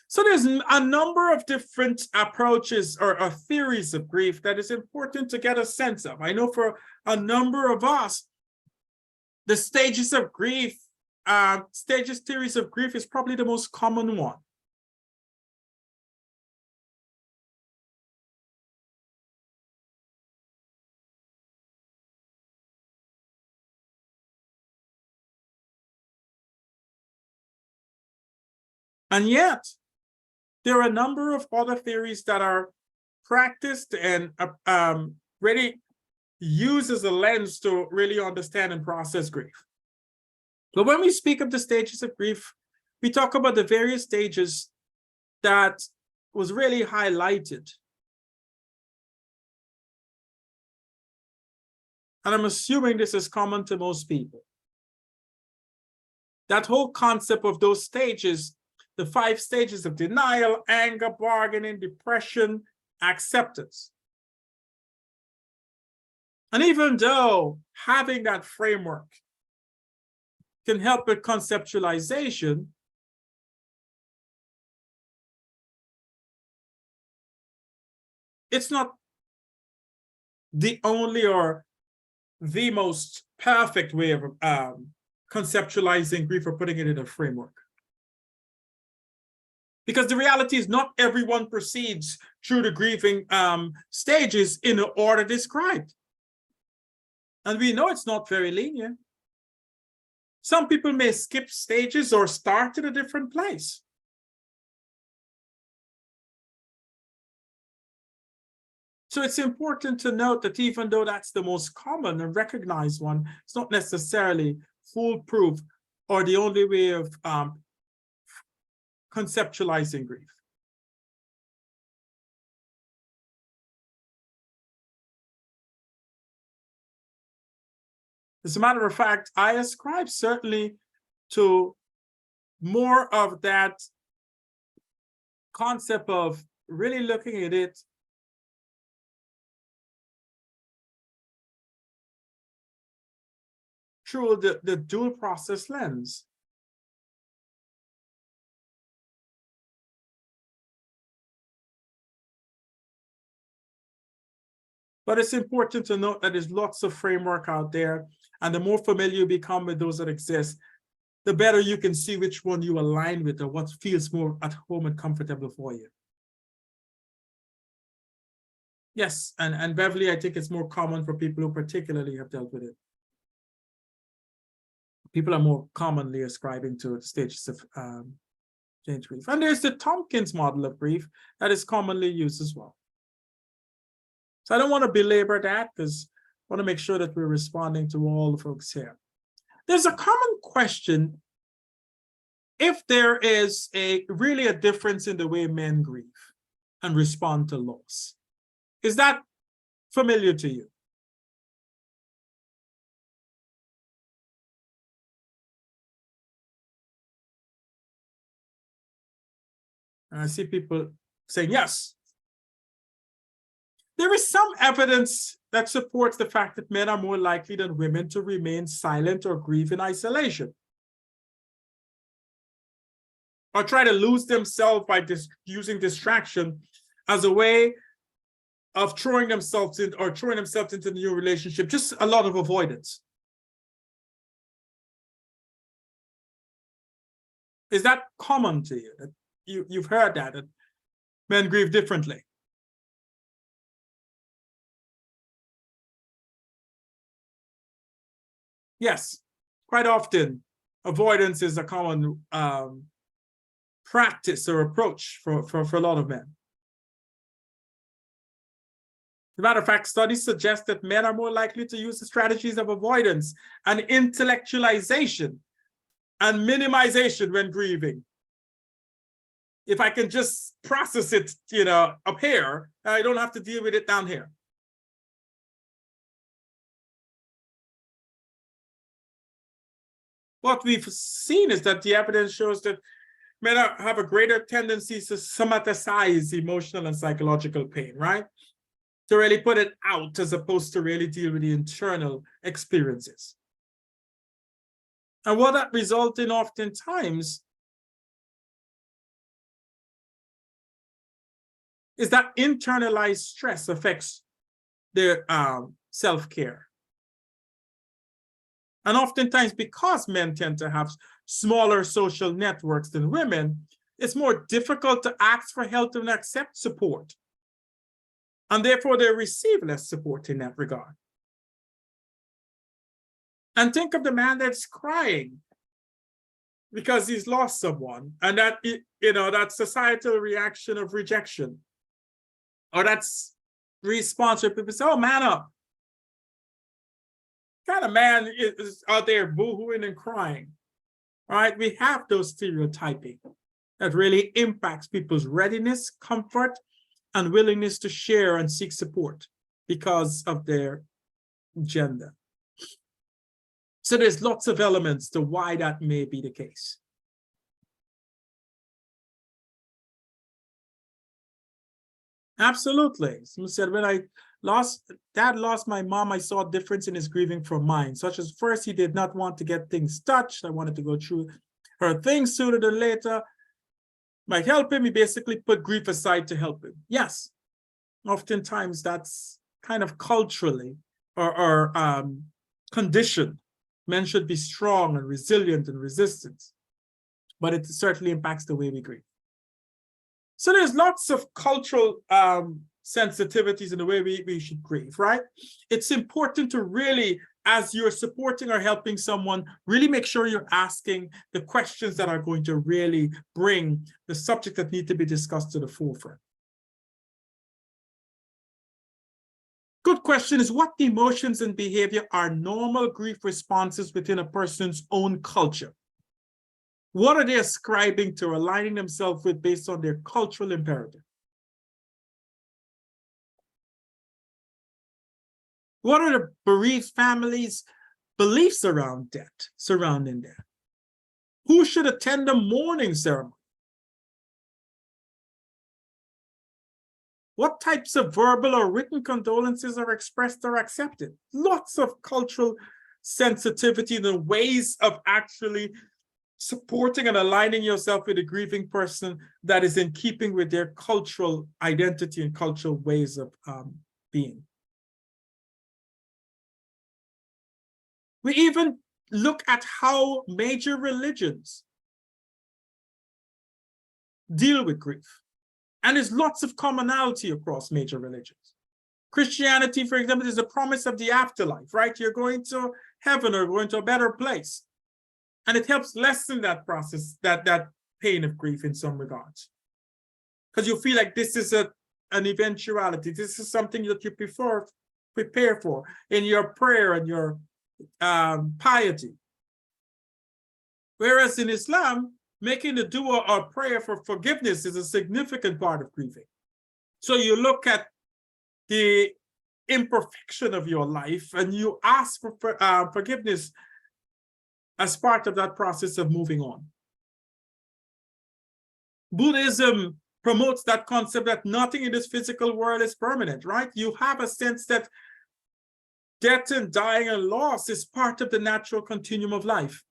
[SPEAKER 1] So there's a number of different approaches or theories of grief that is important to get a sense of. I know for a number of us, the stages of grief, theories of grief is probably the most common one. And yet, there are a number of other theories that are practiced and really used as a lens to really understand and process grief. But when we speak of the stages of grief, we talk about the various stages that was really highlighted. And I'm assuming this is common to most people. That whole concept of those stages, the 5 stages of denial, anger, bargaining, depression, acceptance. And even though having that framework can help with conceptualization, it's not the only or the most perfect way of conceptualizing grief or putting it in a framework. Because the reality is not everyone proceeds through the grieving stages in the order described. And we know it's not very linear. Some people may skip stages or start in a different place. So it's important to note that even though that's the most common and recognized one, it's not necessarily foolproof or the only way of conceptualizing grief. As a matter of fact, I ascribe certainly to more of that concept of really looking at it through the dual process lens. But it's important to note that there's lots of framework out there, and the more familiar you become with those that exist, the better you can see which one you align with or what feels more at home and comfortable for you. Yes, and Beverly, I think it's more common for people who particularly have dealt with it. People are more commonly ascribing to stages of change grief. And there's the Tompkins model of grief that is commonly used as well. So I don't want to belabor that because I want to make sure that we're responding to all the folks here. There's a common question if there is really a difference in the way men grieve and respond to loss. Is that familiar to you? And I see people saying yes. There is some evidence that supports the fact that men are more likely than women to remain silent or grieve in isolation, or try to lose themselves by using distraction as a way of throwing themselves into the new relationship, just a lot of avoidance. Is that common to you? That you've heard that men grieve differently? Yes, quite often avoidance is a common practice or approach for a lot of men. As a matter of fact, studies suggest that men are more likely to use the strategies of avoidance and intellectualization and minimization when grieving. If I can just process it, up here, I don't have to deal with it down here. What we've seen is that the evidence shows that men have a greater tendency to somaticize emotional and psychological pain, right? To really put it out as opposed to really deal with the internal experiences. And what that results in oftentimes is that internalized stress affects their self-care. And oftentimes, because men tend to have smaller social networks than women, it's more difficult to ask for help and accept support. And therefore, they receive less support in that regard. And think of the man that's crying because he's lost someone, and that, that societal reaction of rejection, or that's response where people say, oh, man up. What kind of man is out there boohooing and crying, right? We have those stereotyping that really impacts people's readiness, comfort, and willingness to share and seek support because of their gender. So there's lots of elements to why that may be the case. Absolutely. Someone said, when Dad lost my mom, I saw a difference in his grieving from mine, such as first he did not want to get things touched. I wanted to go through her things sooner than later. Might help him. He basically put grief aside to help him. Yes, oftentimes that's kind of culturally or conditioned. Men should be strong and resilient and resistant, but it certainly impacts the way we grieve. So there's lots of cultural sensitivities in the way we should grieve, right? It's important to really, as you're supporting or helping someone, really make sure you're asking the questions that are going to really bring the subject that need to be discussed to the forefront. Good question is, what emotions and behavior are normal grief responses within a person's own culture? What are they ascribing to, aligning themselves with based on their cultural imperative? What are the bereaved families' beliefs around death, surrounding death? Who should attend the mourning ceremony? What types of verbal or written condolences are expressed or accepted? Lots of cultural sensitivity in the ways of actually supporting and aligning yourself with a grieving person that is in keeping with their cultural identity and cultural ways of being. We even look at how major religions deal with grief. And there's lots of commonality across major religions. Christianity, for example, is a promise of the afterlife, right? You're going to heaven or going to a better place. And it helps lessen that process, that pain of grief in some regards. Because you feel like this is an eventuality. This is something that you prepare for in your prayer and your piety. Whereas in Islam, making the dua or prayer for forgiveness is a significant part of grieving. So you look at the imperfection of your life and you ask for forgiveness as part of that process of moving on. Buddhism promotes that concept that nothing in this physical world is permanent, right? You have a sense that death and dying and loss is part of the natural continuum of life.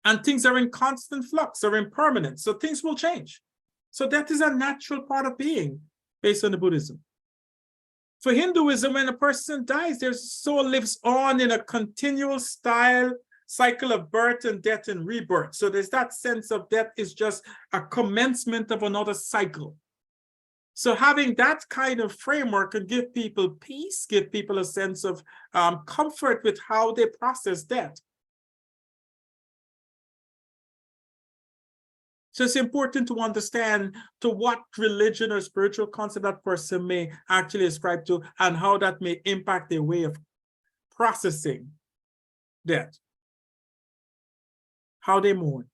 [SPEAKER 1] And things are in constant flux, are impermanent, so things will change. So death is a natural part of being based on the Buddhism. For Hinduism, when a person dies, their soul lives on in a continual cycle of birth and death and rebirth. So there's that sense of death is just a commencement of another cycle. So having that kind of framework can give people peace, give people a sense of comfort with how they process death. So it's important to understand to what religion or spiritual concept that person may actually ascribe to and how that may impact their way of processing death, how they mourn.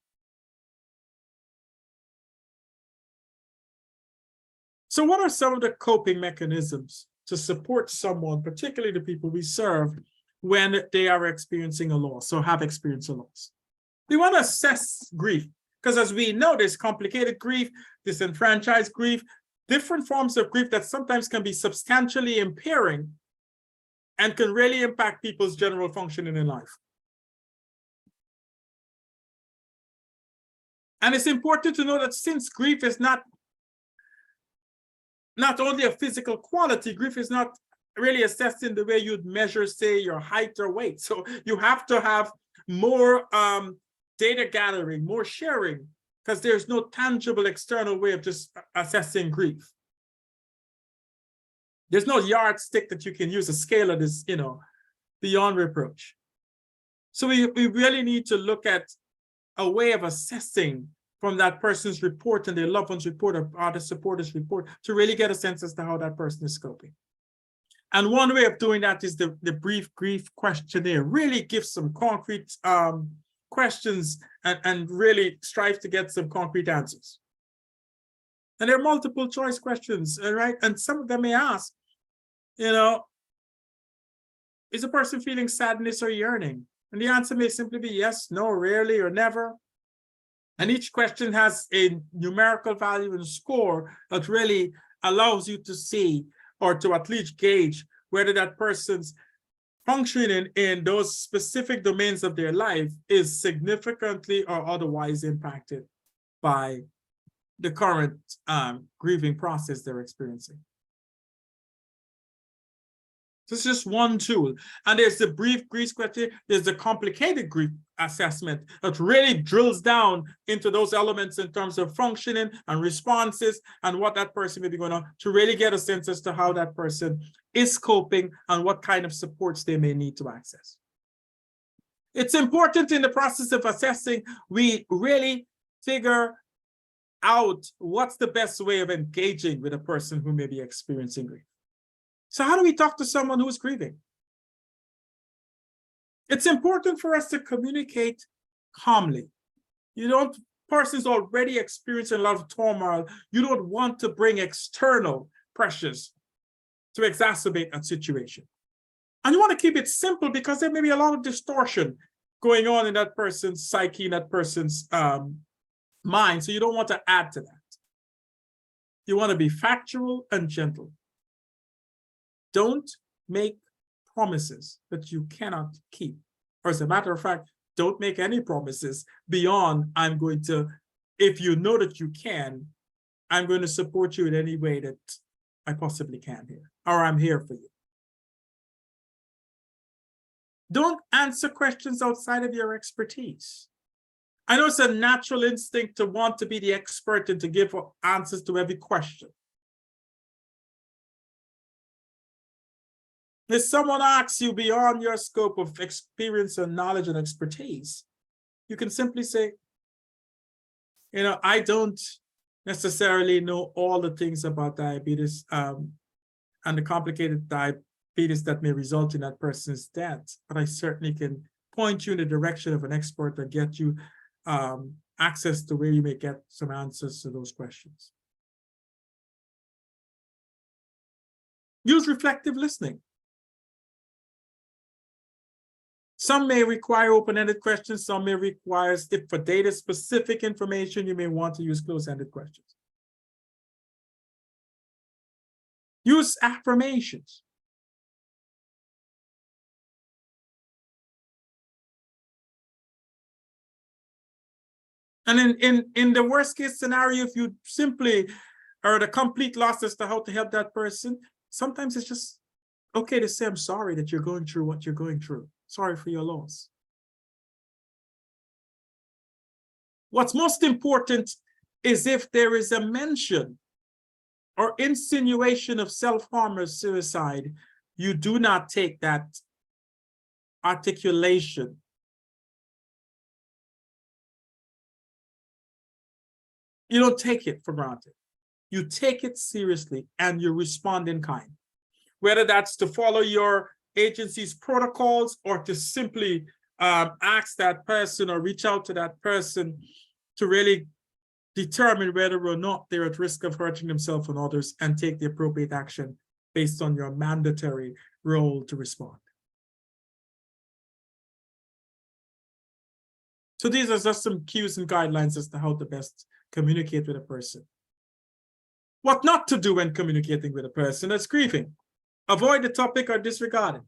[SPEAKER 1] So what are some of the coping mechanisms to support someone, particularly the people we serve, when they are experiencing a loss or have experienced a loss? We want to assess grief. Because as we know, there's complicated grief, disenfranchised grief, different forms of grief that sometimes can be substantially impairing and can really impact people's general functioning in life. And it's important to know that since grief is not only a physical quality, grief is not really assessed in the way you'd measure, say, your height or weight. So you have to have more data gathering, more sharing, because there's no tangible external way of just assessing grief. There's no yardstick that you can use, a scale that is, beyond reproach. So we really need to look at a way of assessing from that person's report and their loved one's report or other supporters' report to really get a sense as to how that person is coping. And one way of doing that is the brief grief questionnaire. Really give some concrete questions and really strive to get some concrete answers. And there are multiple choice questions, right? And some of them may ask, is a person feeling sadness or yearning? And the answer may simply be yes, no, rarely, or never. And each question has a numerical value and score that really allows you to see or to at least gauge whether that person's functioning in those specific domains of their life is significantly or otherwise impacted by the current grieving process they're experiencing. This is just one tool. And there's the brief grief question, there's the complicated grief assessment that really drills down into those elements in terms of functioning and responses and what that person may be going on to really get a sense as to how that person is coping and what kind of supports they may need to access. It's important in the process of assessing, we really figure out what's the best way of engaging with a person who may be experiencing grief. So how do we talk to someone who's grieving? It's important for us to communicate calmly. Person's already experiencing a lot of turmoil. You don't want to bring external pressures to exacerbate that situation. And you want to keep it simple because there may be a lot of distortion going on in that person's psyche, in that person's mind. So you don't want to add to that. You want to be factual and gentle. Don't make promises that you cannot keep. Or as a matter of fact, don't make any promises beyond I'm going to, if you know that you can, I'm going to support you in any way that I possibly can here, or I'm here for you. Don't answer questions outside of your expertise. I know it's a natural instinct to want to be the expert and to give answers to every question. If someone asks you beyond your scope of experience and knowledge and expertise, you can simply say, I don't necessarily know all the things about diabetes and the complicated diabetes that may result in that person's death, but I certainly can point you in the direction of an expert and get you access to where you may get some answers to those questions. Use reflective listening. Some may require open-ended questions, some may require, if for data-specific information, you may want to use closed-ended questions. Use affirmations. And in the worst-case scenario, if you simply are at a complete loss as to how to help that person, sometimes it's just okay to say, I'm sorry that you're going through what you're going through. Sorry for your loss. What's most important is if there is a mention or insinuation of self-harm or suicide, you do not take that articulation you don't take it for granted. You take it seriously and you respond in kind. Whether that's to follow your agency's protocols or to simply ask that person or reach out to that person to really determine whether or not they're at risk of hurting themselves and others and take the appropriate action based on your mandatory role to respond. So these are just some cues and guidelines as to how to best communicate with a person. What not to do when communicating with a person that's grieving. Avoid the topic or disregard it.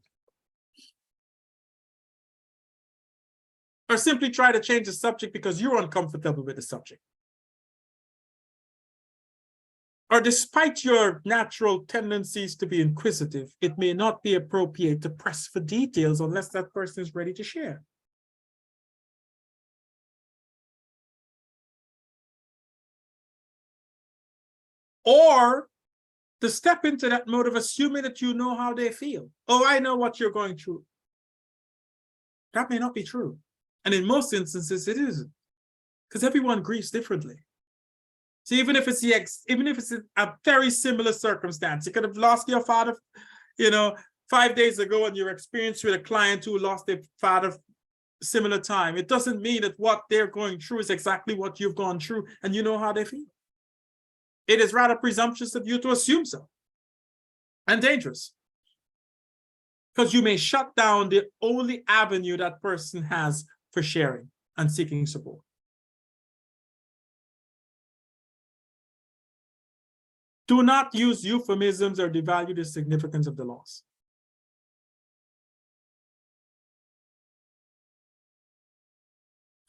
[SPEAKER 1] Or simply try to change the subject because you're uncomfortable with the subject. Or despite your natural tendencies to be inquisitive, it may not be appropriate to press for details unless that person is ready to share. Or to step into that mode of assuming that you know how they feel. Oh, I know what you're going through. That may not be true. And in most instances, it isn't. Because everyone grieves differently. So even if it's a very similar circumstance, you could have lost your father, 5 days ago, and you're experiencing with a client who lost their father similar time. It doesn't mean that what they're going through is exactly what you've gone through, and you know how they feel. It is rather presumptuous of you to assume so, and dangerous. Because you may shut down the only avenue that person has for sharing and seeking support. Do not use euphemisms or devalue the significance of the loss.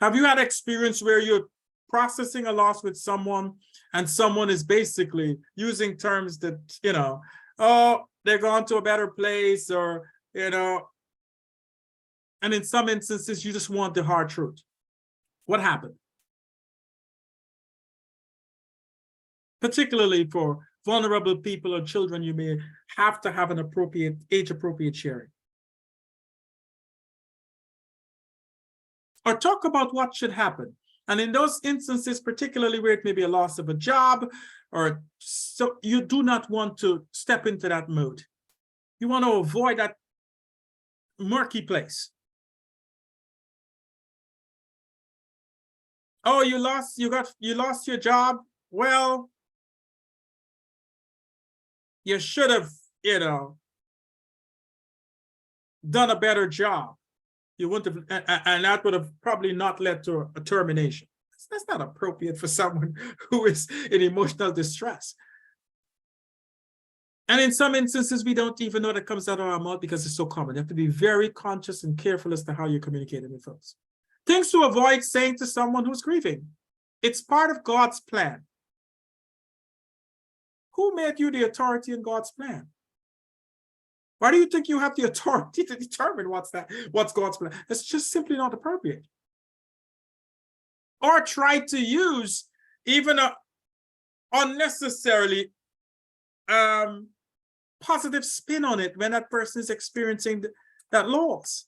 [SPEAKER 1] Have you had experience where you're processing a loss with someone and someone is basically using terms that, oh, they've gone to a better place, or, you know, and in some instances, you just want the hard truth. What happened? Particularly for vulnerable people or children, you may have to have an appropriate, age-appropriate sharing. Or talk about what should happen. And in those instances, particularly where it may be a loss of a job, or so, you do not want to step into that mode. You want to avoid that murky place. Oh, you lost your job. Well, you should have, you know, done a better job. You wouldn't have, and that would have probably not led to a termination. That's not appropriate for someone who is in emotional distress. And in some instances, we don't even know that comes out of our mouth because it's so common. You have to be very conscious and careful as to how you're communicating with folks. Things to avoid saying to someone who's grieving. It's part of God's plan. Who made you the authority in God's plan? Why do you think you have the authority to determine what's God's plan? It's just simply not appropriate. Or try to use even a unnecessarily positive spin on it when that person is experiencing that loss.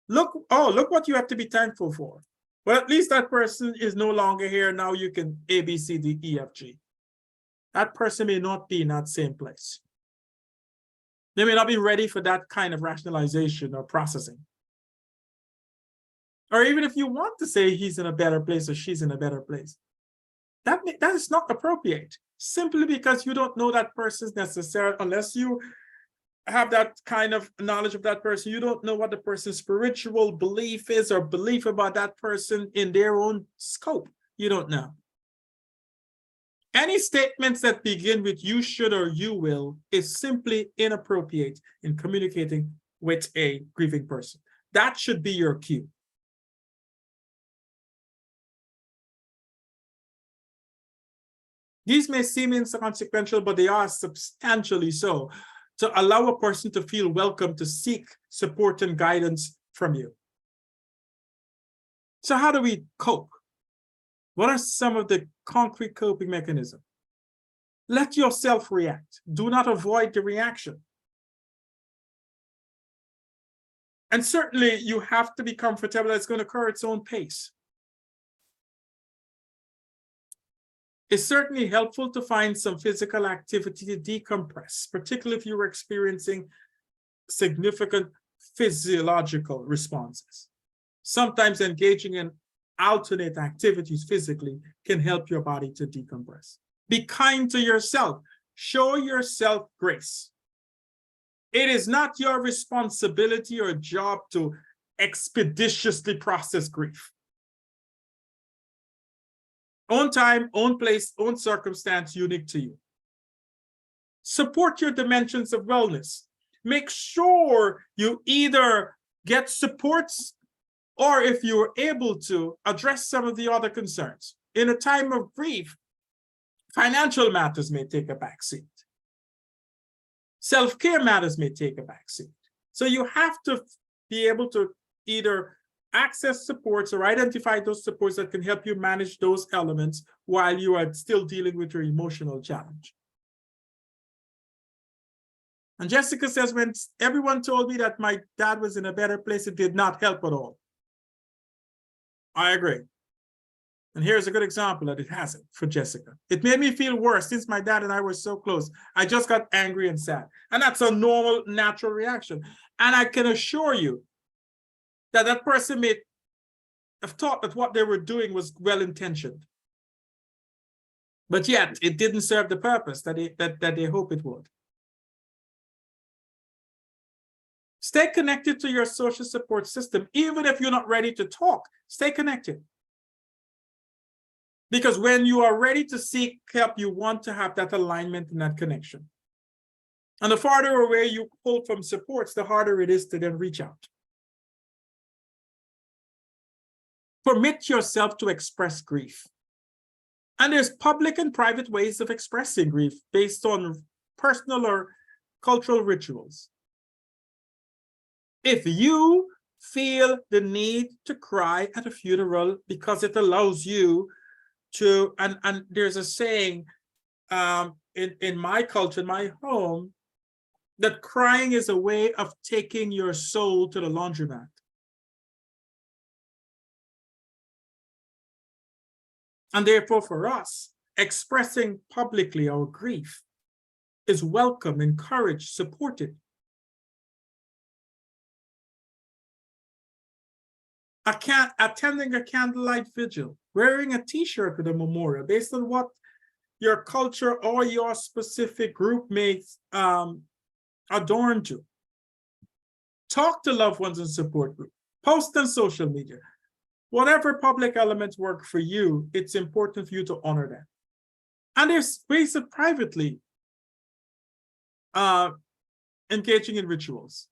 [SPEAKER 1] Look what you have to be thankful for. Well, at least that person is no longer here. Now you can A, B, C, D, E, F, G. That person may not be in that same place. They may not be ready for that kind of rationalization or processing. Or even if you want to say he's in a better place or she's in a better place, that is not appropriate, simply because you don't know that person's necessary, unless you have that kind of knowledge of that person. You don't know what the person's spiritual belief is or belief about that person in their own scope. You don't know. Any statements that begin with you should or you will is simply inappropriate in communicating with a grieving person. That should be your cue. These may seem inconsequential, but they are substantially so, to allow a person to feel welcome to seek support and guidance from you. So how do we cope? What are some of the concrete coping mechanisms? Let yourself react. Do not avoid the reaction. And certainly you have to be comfortable that it's going to occur at its own pace. It's certainly helpful to find some physical activity to decompress, particularly if you were experiencing significant physiological responses. Sometimes engaging in alternate activities physically can help your body to decompress. Be kind to yourself. Show yourself grace. It is not your responsibility or job to expeditiously process grief. Own time, own place, own circumstance, unique to you. Support your dimensions of wellness. Make sure you either get supports, or if you are able to, address some of the other concerns. In a time of grief, financial matters may take a backseat. Self-care matters may take a backseat. So you have to be able to either access supports or identify those supports that can help you manage those elements while you are still dealing with your emotional challenge. And Jessica says, when everyone told me that my dad was in a better place, it did not help at all. I agree. And here's a good example that it hasn't for Jessica. It made me feel worse since my dad and I were so close. I just got angry and sad. And that's a normal, natural reaction. And I can assure you that that person may have thought that what they were doing was well-intentioned. But yet, it didn't serve the purpose that they hope it would. Stay connected to your social support system. Even if you're not ready to talk, stay connected. Because when you are ready to seek help, you want to have that alignment and that connection. And the farther away you pull from supports, the harder it is to then reach out. Permit yourself to express grief. And there's public and private ways of expressing grief based on personal or cultural rituals. If you feel the need to cry at a funeral because it allows you to, and there's a saying in my culture, in my home, that crying is a way of taking your soul to the laundromat. And therefore, for us, expressing publicly our grief is welcome, encouraged, supported. Attending a candlelight vigil, wearing a t-shirt with a memorial, based on what your culture or your specific group may adorn to. Talk to loved ones in support group, post on social media. Whatever public elements work for you, it's important for you to honor that. And there's ways of privately engaging in rituals.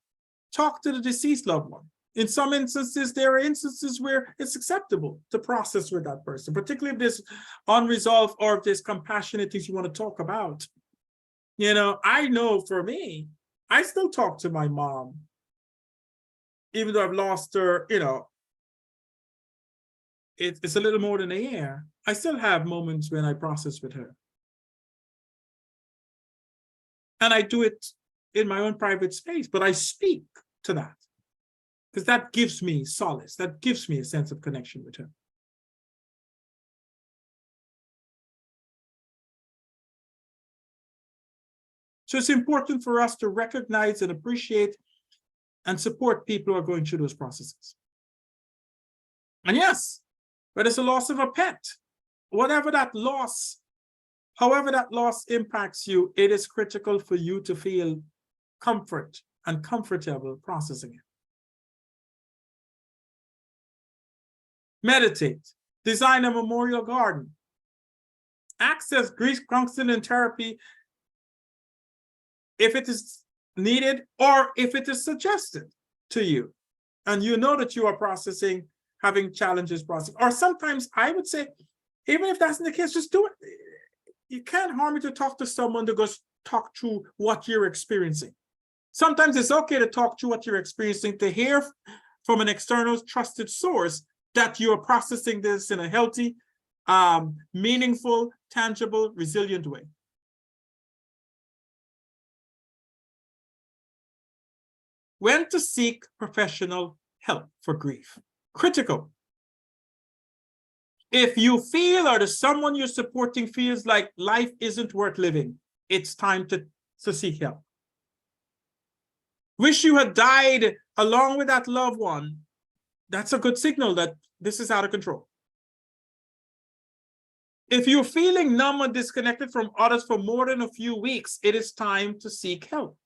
[SPEAKER 1] Talk to the deceased loved one. In some instances, there are instances where it's acceptable to process with that person, particularly if there's unresolved or if there's compassionate things you want to talk about. You know, I know for me, I still talk to my mom, even though I've lost her, you know, it's a little more than a year. I still have moments when I process with her. And I do it in my own private space, but I speak to that because that gives me solace. That gives me a sense of connection with her. So it's important for us to recognize and appreciate and support people who are going through those processes. And yes, whether it's the loss of a pet, whatever that loss, however that loss impacts you, it is critical for you to feel comfort and comfortable processing it. Meditate, design a memorial garden, access grief counseling therapy if it is needed or if it is suggested to you, and you know that you are processing, having challenges processing. Or sometimes I would say, even if that's not the case, just do it. You can't harm it to talk to someone to go talk through what you're experiencing. Sometimes it's okay to talk through what you're experiencing, to hear from an external trusted source that you are processing this in a healthy, meaningful, tangible, resilient way. When to seek professional help for grief. Critical. If you feel or there's someone you're supporting feels like life isn't worth living, it's time to seek help. Wish you had died along with that loved one, that's a good signal that this is out of control. If you're feeling numb and disconnected from others for more than a few weeks, it is time to seek help.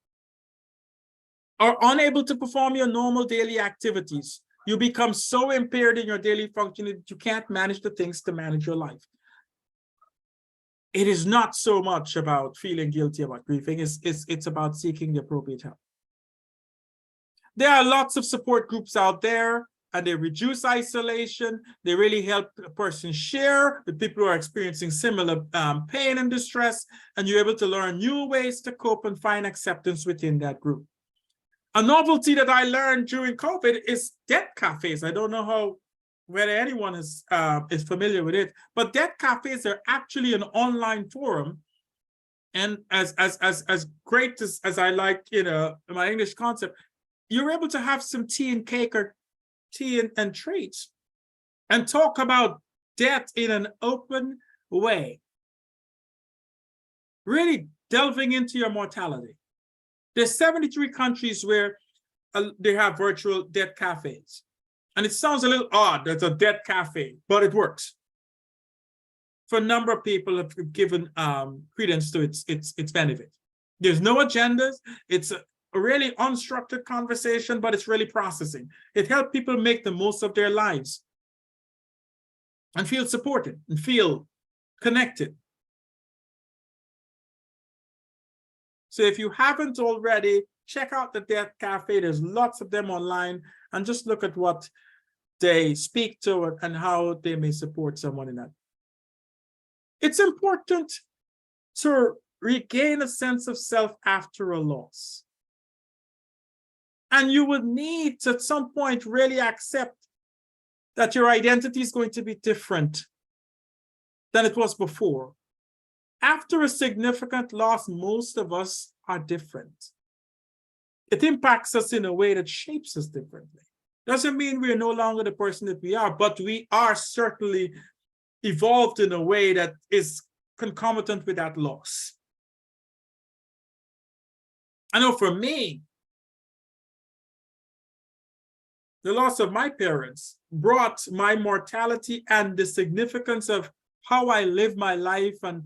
[SPEAKER 1] Or unable to perform your normal daily activities, you become so impaired in your daily functioning that you can't manage the things to manage your life. It is not so much about feeling guilty about grieving, it's about seeking the appropriate help. There are lots of support groups out there, and they reduce isolation. They really help a person share with people who are experiencing similar pain and distress, and you're able to learn new ways to cope and find acceptance within that group. A novelty that I learned during COVID is death cafes. I don't know whether anyone is familiar with it, but death cafes are actually an online forum. And as great as I like, you know, my English concept, you're able to have some tea and cake or tea and treats and talk about death in an open way. Really delving into your mortality. There's 73 countries where they have virtual death cafes. And it sounds a little odd, there's a death cafe, but it works. For a number of people have given credence to its benefit. There's no agendas. It's a really unstructured conversation, but it's really processing. It helps people make the most of their lives and feel supported and feel connected. So if you haven't already, check out the Death Cafe. There's lots of them online, and just look at what they speak to and how they may support someone in that. It's important to regain a sense of self after a loss. And you would need to, at some point, really accept that your identity is going to be different than it was before. After a significant loss, most of us are different. It impacts us in a way that shapes us differently. Doesn't mean we're no longer the person that we are, but we are certainly evolved in a way that is concomitant with that loss. I know for me, the loss of my parents brought my mortality and the significance of how I live my life and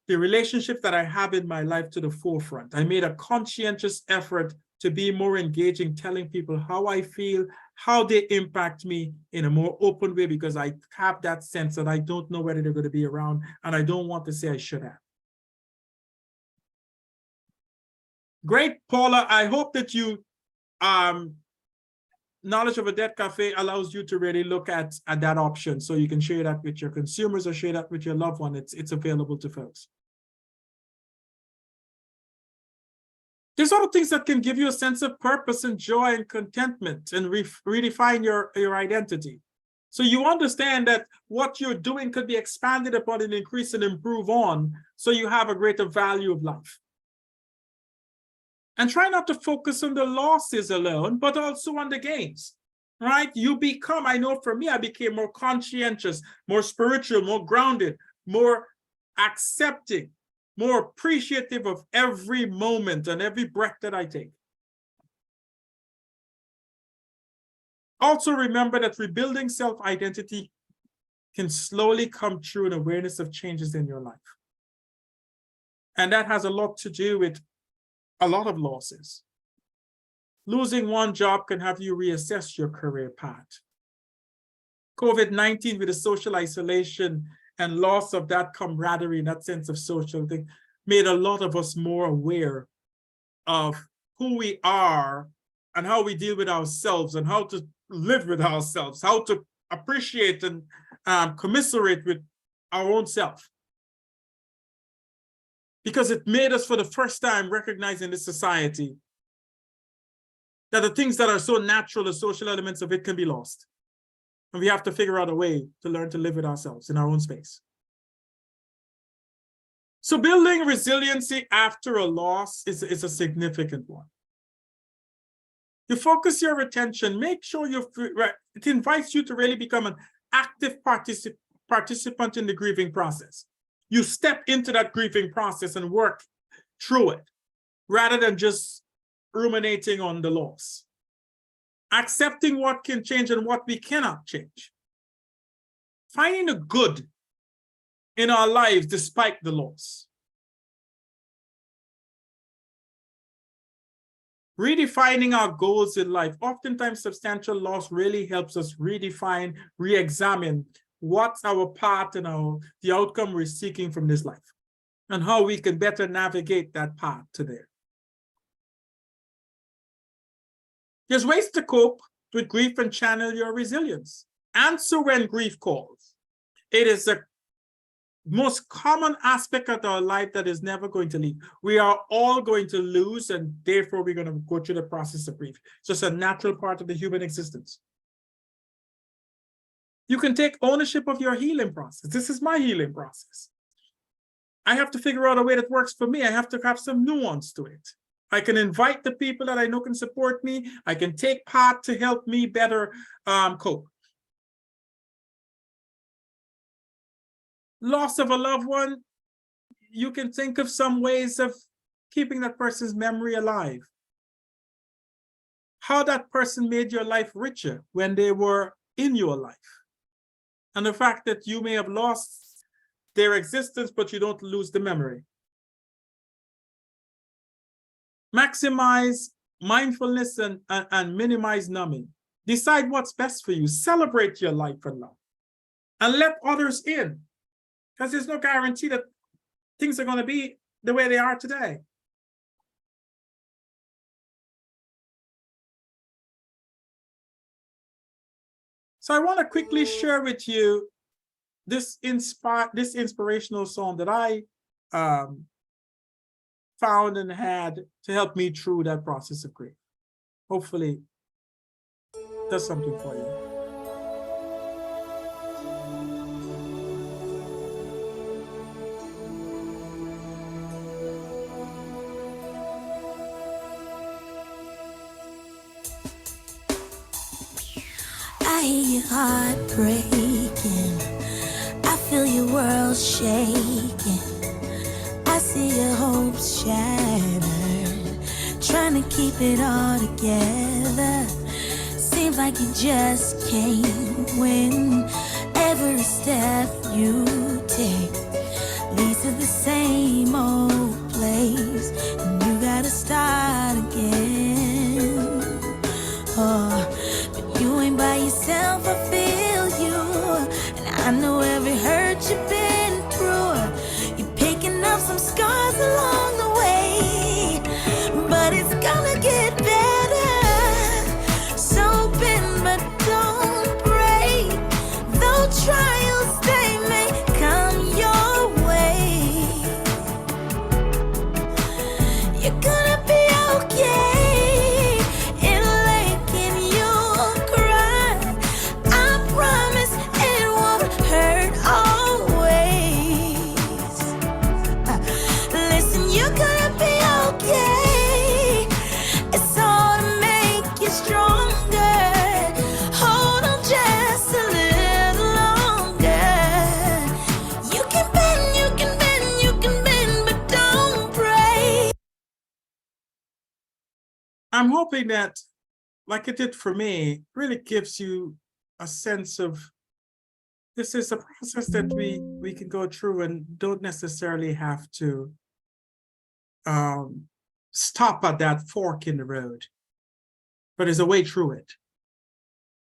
[SPEAKER 1] the relationship that I have in my life to the forefront. I made a conscientious effort to be more engaging, telling people how I feel, how they impact me in a more open way, because I have that sense that I don't know whether they're going to be around, and I don't want to say I should have. Great, Paula. I hope that you, Knowledge of a Debt Cafe allows you to really look at that option, so you can share that with your consumers or share that with your loved one. It's available to folks. There's other things that can give you a sense of purpose and joy and contentment and redefine your identity. So you understand that what you're doing could be expanded upon and increase and improve on, so you have a greater value of life. And try not to focus on the losses alone, but also on the gains, right? You become, I know for me, I became more conscientious, more spiritual, more grounded, more accepting, more appreciative of every moment and every breath that I take. Also remember that rebuilding self-identity can slowly come through an awareness of changes in your life. And that has a lot to do with a lot of losses. Losing one job can have you reassess your career path. COVID-19, with the social isolation and loss of that camaraderie and that sense of social thing, made a lot of us more aware of who we are and how we deal with ourselves and how to live with ourselves, how to appreciate and commiserate with our own self. Because it made us, for the first time, recognize in this society that the things that are so natural, the social elements of it, can be lost. And we have to figure out a way to learn to live with ourselves in our own space. So building resiliency after a loss is a significant one. You focus your attention, make sure it invites you to really become an active participant in the grieving process. You step into that grieving process and work through it, rather than just ruminating on the loss. Accepting what can change and what we cannot change. Finding the good in our lives despite the loss. Redefining our goals in life. Oftentimes, substantial loss really helps us redefine, re-examine what's our path and the outcome we're seeking from this life, and how we can better navigate that path to there. There's ways to cope with grief and channel your resilience. Answer when grief calls. It is the most common aspect of our life that is never going to leave. We are all going to lose, and therefore we're going to go through the process of grief. It's just a natural part of the human existence. You can take ownership of your healing process. This is my healing process. I have to figure out a way that works for me. I have to have some nuance to it. I can invite the people that I know can support me. I can take part to help me better cope. Loss of a loved one, you can think of some ways of keeping that person's memory alive. How that person made your life richer when they were in your life. And the fact that you may have lost their existence, but you don't lose the memory. Maximize mindfulness and minimize numbing. Decide what's best for you. Celebrate your life and love. And let others in. Because there's no guarantee that things are going to be the way they are today. So I want to quickly share with you this inspirational song that I found and had to help me through that process of grief. Hopefully, does something for you.
[SPEAKER 4] I hear your heart breaking. I feel your world shaking. I see your hopes shattered, trying to keep it all together. Seems like you just can't win. Every step you take leads to the same old place, and you gotta start again. Oh, but you ain't by yourself, I feel you. And I know every hurt you've been through. You're picking up some scars along the way, but it's gonna get better. So bend but don't break. Though trials they may come your way, you're gonna be okay.
[SPEAKER 1] I'm hoping that, like it did for me, really gives you a sense of this is a process that we can go through and don't necessarily have to stop at that fork in the road, but there's a way through it.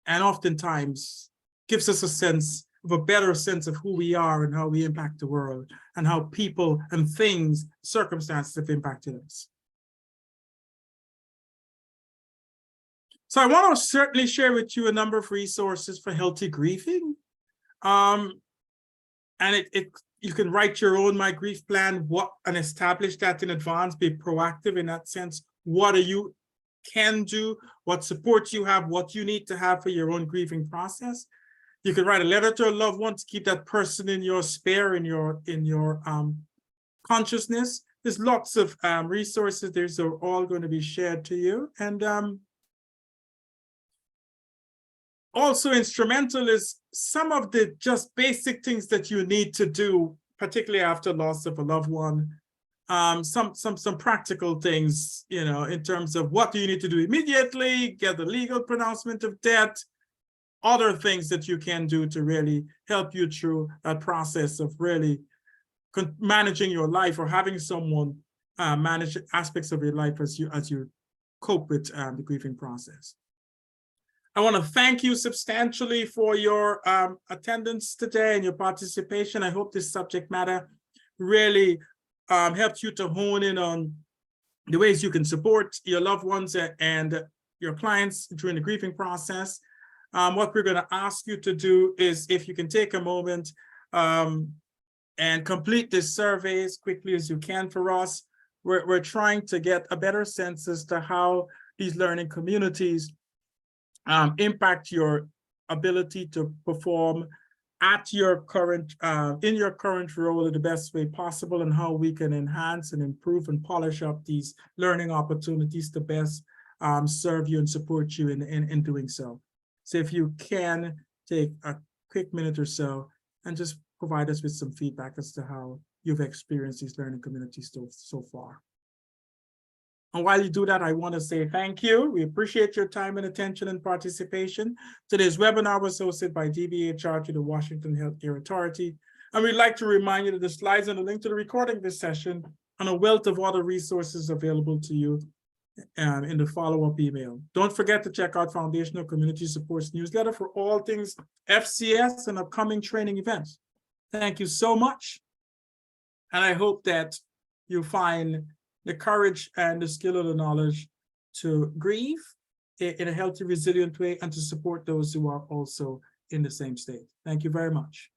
[SPEAKER 1] And oftentimes gives us a sense of a better sense of who we are and how we impact the world and how people and things, circumstances have impacted us. So I want to certainly share with you a number of resources for healthy grieving. And you can write your own My Grief Plan and establish that in advance, be proactive in that sense. What you can do, what support you have, what you need to have for your own grieving process. You can write a letter to a loved one to keep that person in your spare, in your consciousness. There's lots of resources. These are all going to be shared to you. And also instrumental is some of the just basic things that you need to do, particularly after loss of a loved one. Some practical things, in terms of what do you need to do immediately, get the legal pronouncement of debt, other things that you can do to really help you through that process of really managing your life, or having someone manage aspects of your life as you cope with the grieving process. I want to thank you substantially for your attendance today and your participation. I hope this subject matter really helped you to hone in on the ways you can support your loved ones and your clients during the grieving process. What we're going to ask you to do is, if you can take a moment and complete this survey as quickly as you can for us. We're trying to get a better sense as to how these learning communities impact your ability to perform at your current in your current role in the best way possible, and how we can enhance and improve and polish up these learning opportunities to best serve you and support you in doing so. So if you can take a quick minute or so and just provide us with some feedback as to how you've experienced these learning communities so far. And while you do that, I want to say thank you. We appreciate your time and attention and participation. Today's webinar was hosted by DBHR to the Washington Healthcare Authority. And we'd like to remind you that the slides and the link to the recording of this session and a wealth of other resources available to you in the follow-up email. Don't forget to check out Foundational Community Supports newsletter for all things FCS and upcoming training events. Thank you so much. And I hope that you find the courage and the skill and the knowledge to grieve in a healthy, resilient way, and to support those who are also in the same state. Thank you very much.